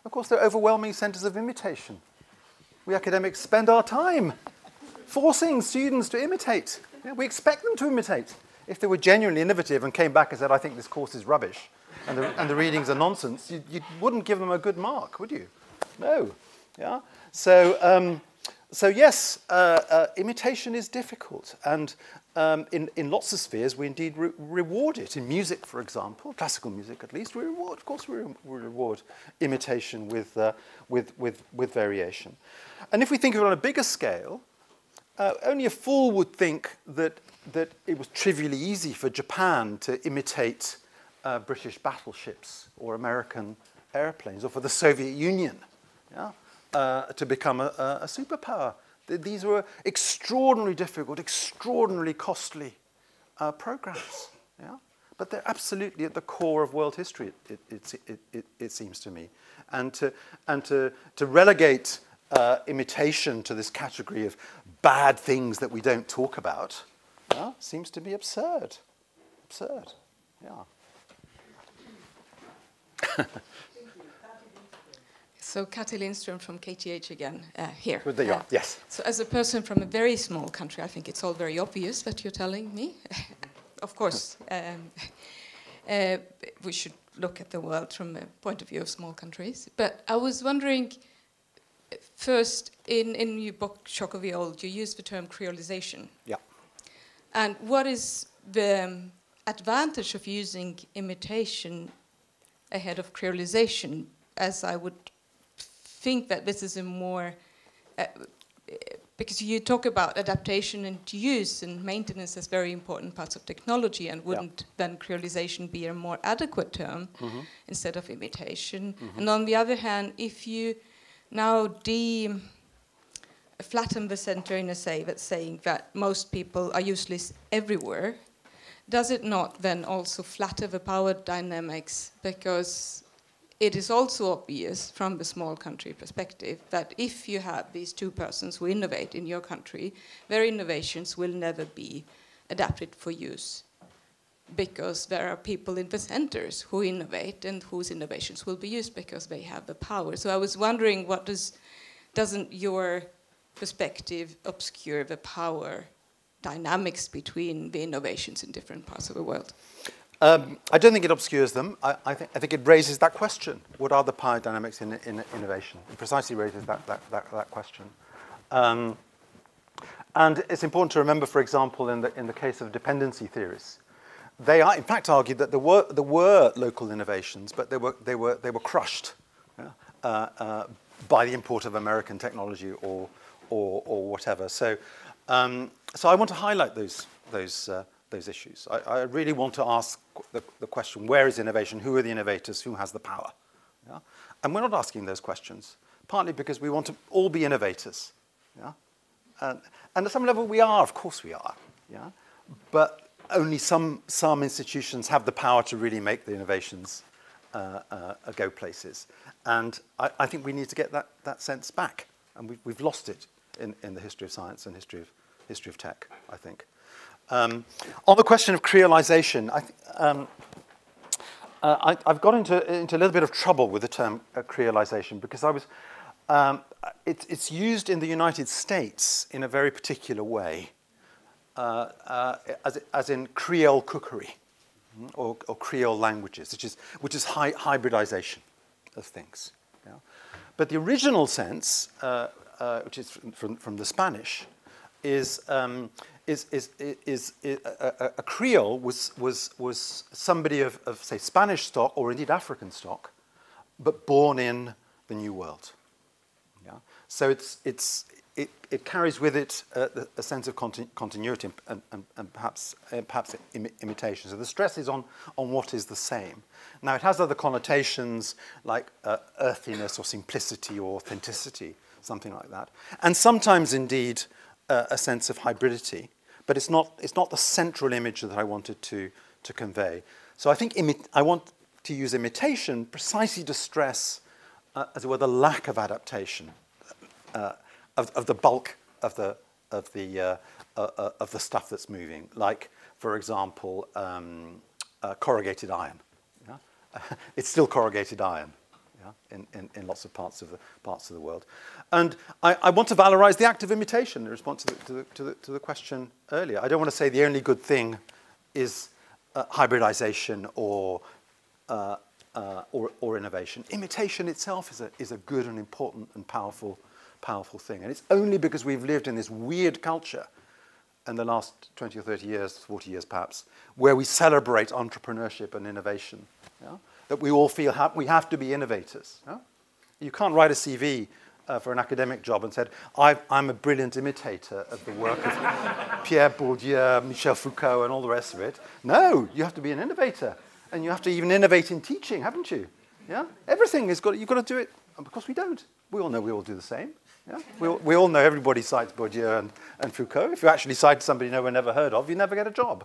Of course, they're overwhelming centres of imitation. We academics spend our time forcing students to imitate. You know, we expect them to imitate. If they were genuinely innovative and came back and said, I think this course is rubbish, and the readings are nonsense, you wouldn't give them a good mark, would you? No. Yeah. So yes, imitation is difficult, and in lots of spheres we indeed reward it. In music, for example, classical music at least, we reward imitation with variation. And if we think of it on a bigger scale, only a fool would think that it was trivially easy for Japan to imitate British battleships or American airplanes, or for the Soviet Union, yeah, to become a superpower. These were extraordinarily difficult, extraordinarily costly programs. Yeah? But they're absolutely at the core of world history, it seems to me. And to relegate imitation to this category of bad things that we don't talk about, seems to be absurd. Absurd, yeah. So Kati Lindström from KTH again, here. There you are, yes. So as a person from a very small country, I think it's all very obvious that you're telling me. Of course, we should look at the world from a point of view of small countries. But I was wondering, first, in your book, Shock of the Old, you use the term creolization. Yeah. And what is the advantage of using imitation ahead of creolization, as I would think that this is a more, because you talk about adaptation and use and maintenance as very important parts of technology, and wouldn't then creolization be a more adequate term instead of imitation? And on the other hand, if you now flatten the center in a say that's saying that most people are useless everywhere, does it not then also flatter the power dynamics? Because it is also obvious from the small country perspective that if you have these two persons who innovate in your country, their innovations will never be adapted for use, because there are people in the centers who innovate and whose innovations will be used because they have the power. So I was wondering, doesn't your perspective obscure the power dynamics between the innovations in different parts of the world? I don't think it obscures them. I think it raises that question. What are the power dynamics in innovation? It precisely raises that question. And it's important to remember, for example, in the case of dependency theories, they in fact argued that there were local innovations, but they were crushed by the import of American technology or whatever. So I want to highlight those issues. I really want to ask the question, where is innovation? Who are the innovators? Who has the power? Yeah? And we're not asking those questions, partly because we want to all be innovators. Yeah? And at some level we are, of course we are. Yeah? but only some institutions have the power to really make the innovations go places. And I think we need to get that sense back. And we've lost it in the history of science and history of tech, I think. On the question of creolization, I've got into a little bit of trouble with the term creolization because it's used in the United States in a very particular way, as in Creole cookery or Creole languages, which is hybridization of things. Yeah? But the original sense, which is from the Spanish, is a Creole was somebody of say Spanish stock or indeed African stock, but born in the New World. Yeah? So it carries with it a sense of continuity and perhaps imitation. So the stress is on what is the same. Now it has other connotations like earthiness or simplicity or authenticity, something like that, and sometimes indeed a sense of hybridity. But it's not the central image that I wanted to convey. So I think I want to use imitation precisely to stress, as it were, the lack of adaptation of the bulk of the stuff that's moving. Like, for example, corrugated iron. Yeah? It's still corrugated iron. Yeah? In lots of parts of the world, and I want to valorize the act of imitation in response to the question earlier. I don't want to say the only good thing is hybridization or innovation. Imitation itself is a good and important and powerful thing, and it's only because we've lived in this weird culture in the last 20 or 30 years, 40 years perhaps, where we celebrate entrepreneurship and innovation. Yeah? That we all feel we have to be innovators. Yeah? You can't write a CV for an academic job and say, I'm a brilliant imitator of the work of Pierre Bourdieu, Michel Foucault, and all the rest of it. No, you have to be an innovator. And you have to even innovate in teaching, haven't you? Yeah? Everything you've got to do it. And because we don't. We all know we all do the same. Yeah? We all know everybody cites Bourdieu and Foucault. If you actually cite somebody no one ever heard of, you never get a job.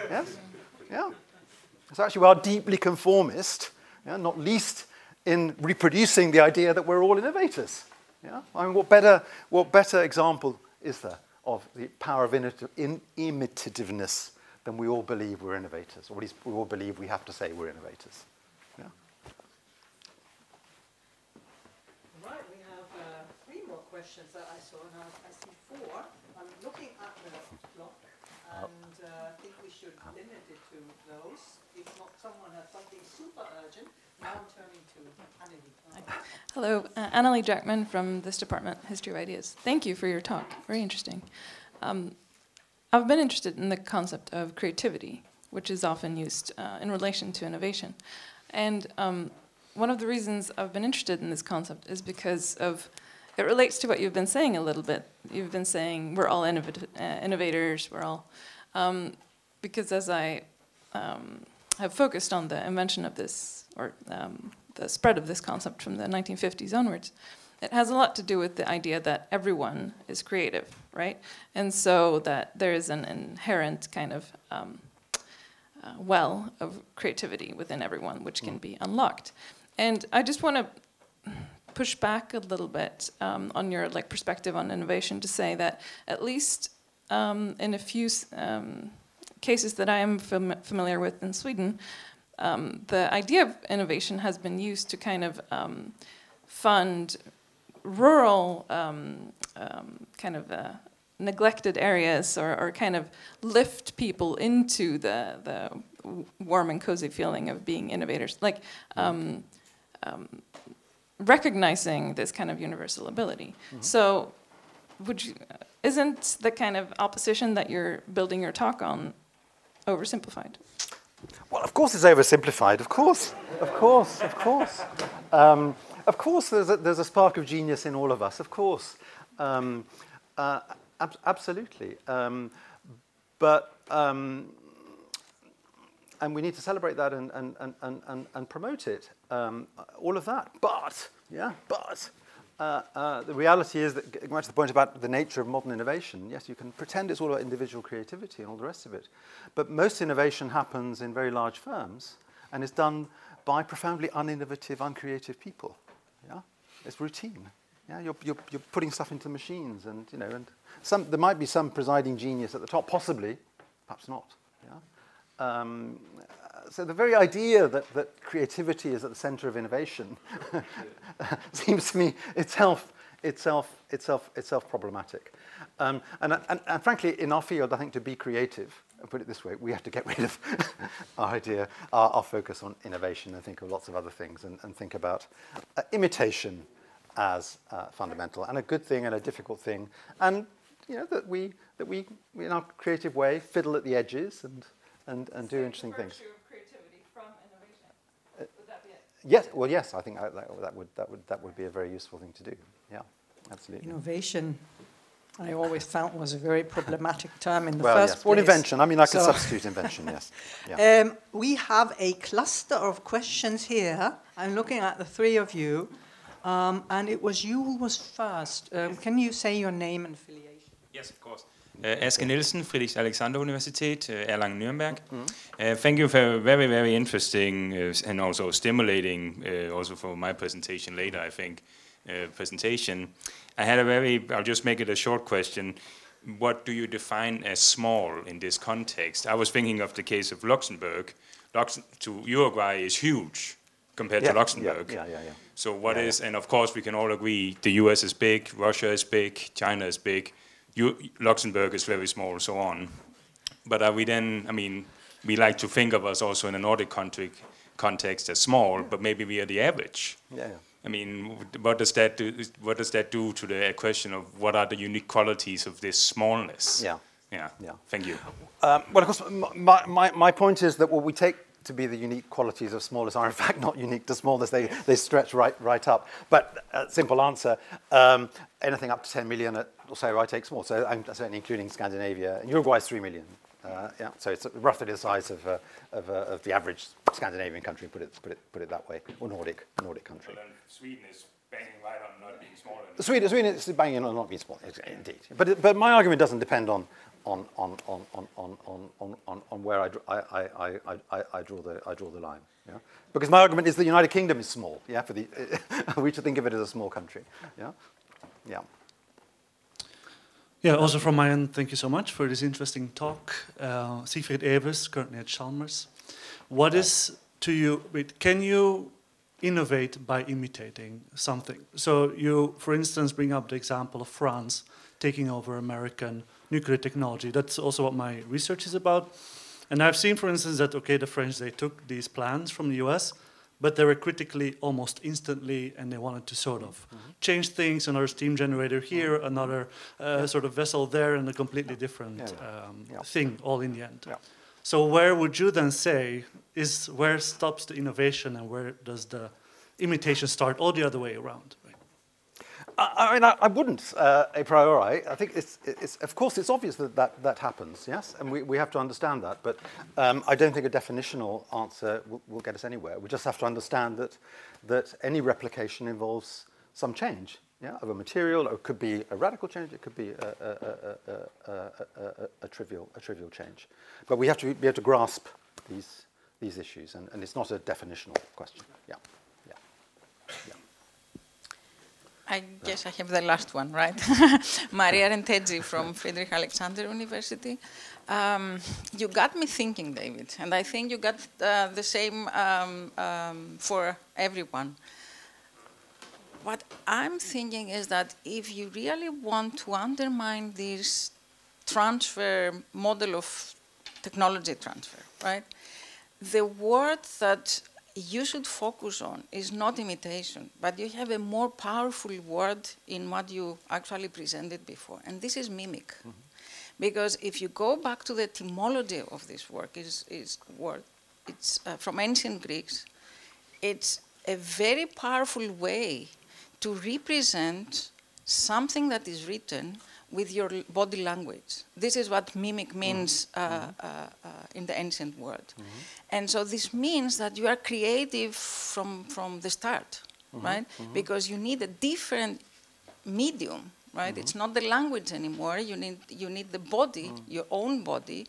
Yes? Yeah. So actually we are deeply conformist, yeah, not least in reproducing the idea that we're all innovators. Yeah? I mean, what better example is there of the power of imitativeness than we all believe we're innovators, or at least we all believe we have to say we're innovators. Yeah? Right, we have 3 more questions that I saw, and I see 4. I'm looking at the clock, and I think we should limit it to those. If not, someone has something super urgent. Now I'm turning to Anneli. Hello, Anneli Jackman from this department, History of Ideas. Thank you for your talk. Very interesting. I've been interested in the concept of creativity, which is often used in relation to innovation. And one of the reasons I've been interested in this concept is because it relates to what you've been saying a little bit. You've been saying we're all innovators, we're all... because as I have focused on the invention of this, or the spread of this concept from the 1950s onwards, it has a lot to do with the idea that everyone is creative, right? And so that there is an inherent kind of well of creativity within everyone, which can be unlocked. And I just want to push back a little bit on your perspective on innovation to say that at least in a few cases that I am familiar with in Sweden, the idea of innovation has been used to kind of fund rural neglected areas, or kind of lift people into the warm and cozy feeling of being innovators, recognizing this kind of universal ability. Mm-hmm. So isn't the kind of opposition that you're building your talk on oversimplified? Well, of course it's oversimplified. Of course. Of course, there's a spark of genius in all of us. Of course, absolutely. And we need to celebrate that and promote it. All of that. But the reality is that, going back to the point about the nature of modern innovation, yes, you can pretend it's all about individual creativity and all the rest of it, but most innovation happens in very large firms and is done by profoundly uninnovative, uncreative people. Yeah, it's routine. Yeah, you're putting stuff into machines, and there might be some presiding genius at the top, possibly, perhaps not. Yeah. So the very idea that creativity is at the centre of innovation seems to me itself problematic. And frankly, in our field, I think to be creative, I'll put it this way, we have to get rid of our focus on innovation and think of lots of other things and think about imitation as fundamental and a good thing and a difficult thing, and that we in our creative way fiddle at the edges and do interesting things. Creativity from innovation. Would that be it? Yes. Well, yes. I think that would be a very useful thing to do. Yeah, absolutely. Innovation, I always found, was a very problematic term in the well, first yes. place. Well, invention. I mean, I could substitute invention. Yes. Yeah. We have a cluster of questions here. I'm looking at the three of you, and it was you who was first. Can you say your name and affiliation? Yes, of course. Aske Nielsen, Friedrich Alexander Universitet, Erlangen-Nürnberg. Thank you for a very, very interesting and also stimulating, also for my presentation later, I think, presentation. I'll just make it a short question. What do you define as small in this context? I was thinking of the case of Luxembourg. To Uruguay is huge compared to Luxembourg. Yeah. So what is, and of course we can all agree, the US is big, Russia is big, China is big. Luxembourg is very small, so on. But are we then, I mean, we like to think of us also in a Nordic country context as small, but maybe we are the average. Yeah. I mean, what does that do? What does that do to the question of what are the unique qualities of this smallness? Yeah. Thank you. Well, of course, my point is that what we take to be the unique qualities of smallness are in fact not unique to smallness. They stretch right up. But simple answer: anything up to 10 million, or say I take small. So I'm certainly including Scandinavia. Uruguay is 3 million. So it's roughly the size of the average Scandinavian country. Put it that way, or Nordic country. Well, then Sweden is banging right on not being small. Sweden is banging on not being small, indeed. But my argument doesn't depend on where I draw the line. Yeah? Because my argument is the United Kingdom is small. Yeah, we should think of it as a small country. Yeah. Yeah, also from my end, thank you so much for this interesting talk. Siegfried Evers, currently at Chalmers. What is to you, can you innovate by imitating something? So you, for instance, bring up the example of France taking over American nuclear technology. That's also what my research is about. And I've seen, for instance, that, okay, the French, they took these plans from the US, but they were critically almost instantly, and they wanted to sort of change things, another steam generator here, another sort of vessel there, and a completely different thing all in the end. Yeah. So where would you then say where stops the innovation and where does the imitation start, or the other way around? I mean, I wouldn't a priori. I think it's of course it's obvious that happens, yes, and we have to understand that. But I don't think a definitional answer will get us anywhere. We just have to understand that any replication involves some change, of a material. Or it could be a radical change. It could be a trivial change. But we have to be able to grasp these issues, and it's not a definitional question. Yeah. I guess I have the last one, right? Maria Rentegi from Friedrich Alexander University. You got me thinking, David, and I think you got the same for everyone. What I'm thinking is that if you really want to undermine this transfer model of technology transfer, right? The word that you should focus on is not imitation, but you have a more powerful word in what you actually presented before, and this is mimic. Because if you go back to the etymology of this work, it's from ancient Greeks, it's a very powerful way to represent something that is written with your body language. This is what mimic means in the ancient world. And so this means that you are creative from the start. right? Because you need a different medium, right? It's not the language anymore. You need the body, your own body,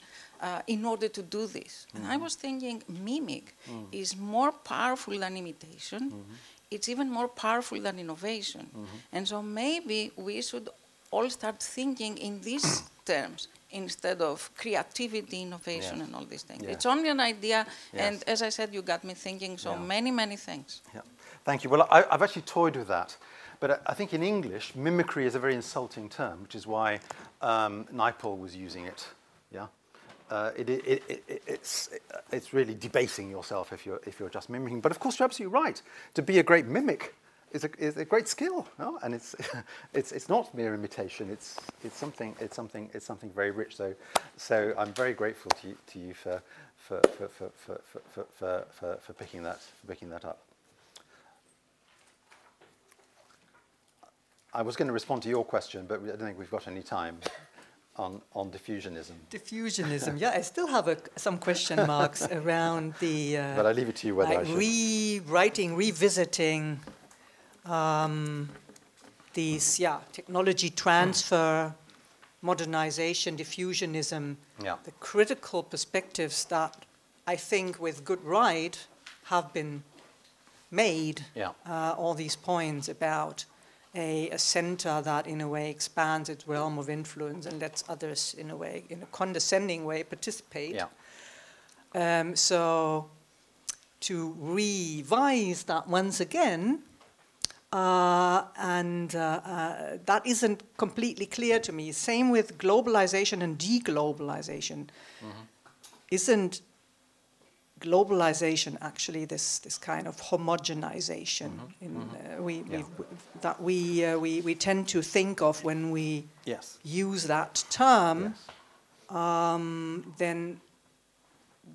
in order to do this. And I was thinking mimic is more powerful than imitation. It's even more powerful than innovation. And so maybe we should all start thinking in these terms instead of creativity, innovation, and all these things. It's only an idea, and as I said, you got me thinking so many things. Yeah. Thank you. Well, I've actually toyed with that. But I think in English, mimicry is a very insulting term, which is why Naipaul was using it. Yeah, it's really debasing yourself if you're just mimicking. But of course, you're absolutely right. To be a great mimic is a great skill, no? And it's not mere imitation. It's something very rich. So I'm very grateful to you for picking that up. I was going to respond to your question, but I don't think we've got any time on diffusionism. Diffusionism, yeah. I still have some question marks around the... but I leave it to you whether I should. Rewriting, revisiting these, technology transfer, modernization, diffusionism, the critical perspectives that I think with good right have been made, all these points about a center that in a way expands its realm of influence and lets others in a way, in a condescending way, participate. So to revise that once again, that isn't completely clear to me. Same with globalization and deglobalization. Isn't globalization actually this kind of homogenization that we tend to think of when we use that term? Then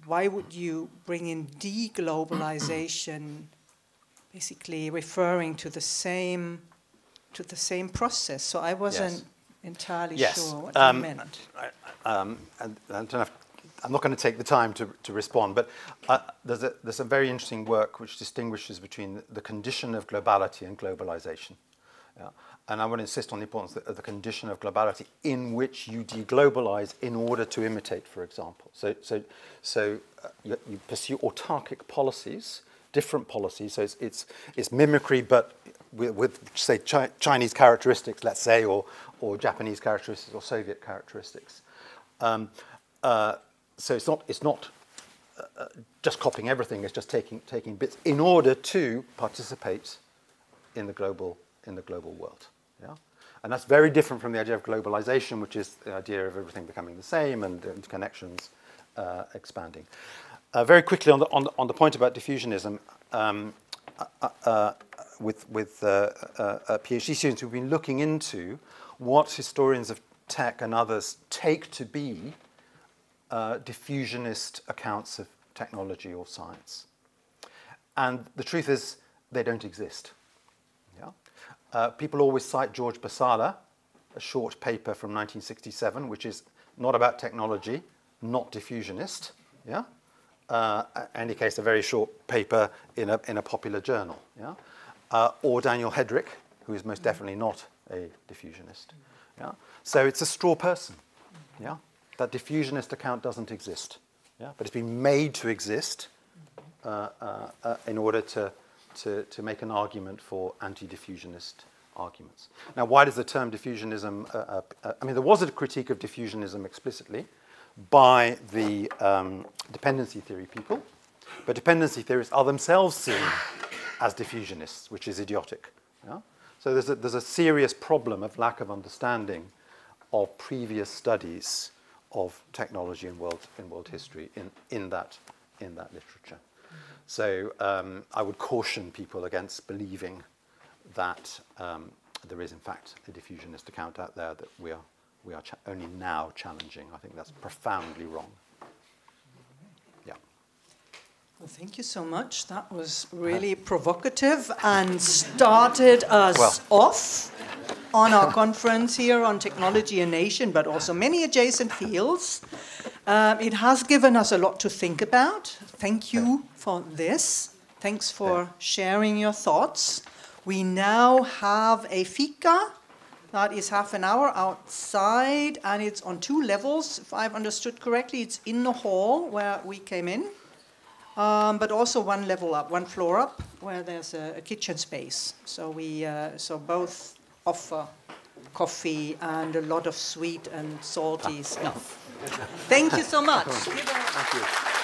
why would you bring in deglobalization, basically referring to the same process? So I wasn't entirely sure what you meant. I'm not going to take the time to respond, but there's a very interesting work which distinguishes between the condition of globality and globalization. And I want to insist on the importance of the condition of globality in which you deglobalize in order to imitate, for example. So you pursue autarkic policies, different policies. So it's mimicry, but with say Chinese characteristics, let's say, or Japanese characteristics or Soviet characteristics. So it's not just copying everything. It's just taking bits in order to participate in the global world. Yeah, and that's very different from the idea of globalization, which is the idea of everything becoming the same and connections expanding. Very quickly on the point about diffusionism, with PhD students who've been looking into what historians of tech and others take to be diffusionist accounts of technology or science. And the truth is, they don't exist. People always cite George Basala, a short paper from 1967, which is not about technology, not diffusionist. In any case, a very short paper in a popular journal. Or Daniel Hedrick, who is most definitely not a diffusionist. So it's a straw person. That diffusionist account doesn't exist, but it's been made to exist in order to make an argument for anti-diffusionist arguments. Now, why does the term diffusionism? I mean, there was a critique of diffusionism explicitly by the dependency theory people, but dependency theorists are themselves seen as diffusionists, which is idiotic. So there's a serious problem of lack of understanding of previous studies of technology in world history in that literature. So I would caution people against believing that there is in fact a diffusionist account out there that we are only now challenging. I think that's profoundly wrong. Well, thank you so much. That was really provocative and started us off on our conference here on technology and nation, but also many adjacent fields. It has given us a lot to think about. Thank you for this. Thanks for sharing your thoughts. We now have a fika that is half an hour outside, and it's on 2 levels. If I've understood correctly, it's in the hall where we came in, but also 1 level up, 1 floor up, where there's a kitchen space. So so both offer coffee and a lot of sweet and salty stuff. Thank you so much. Thank you.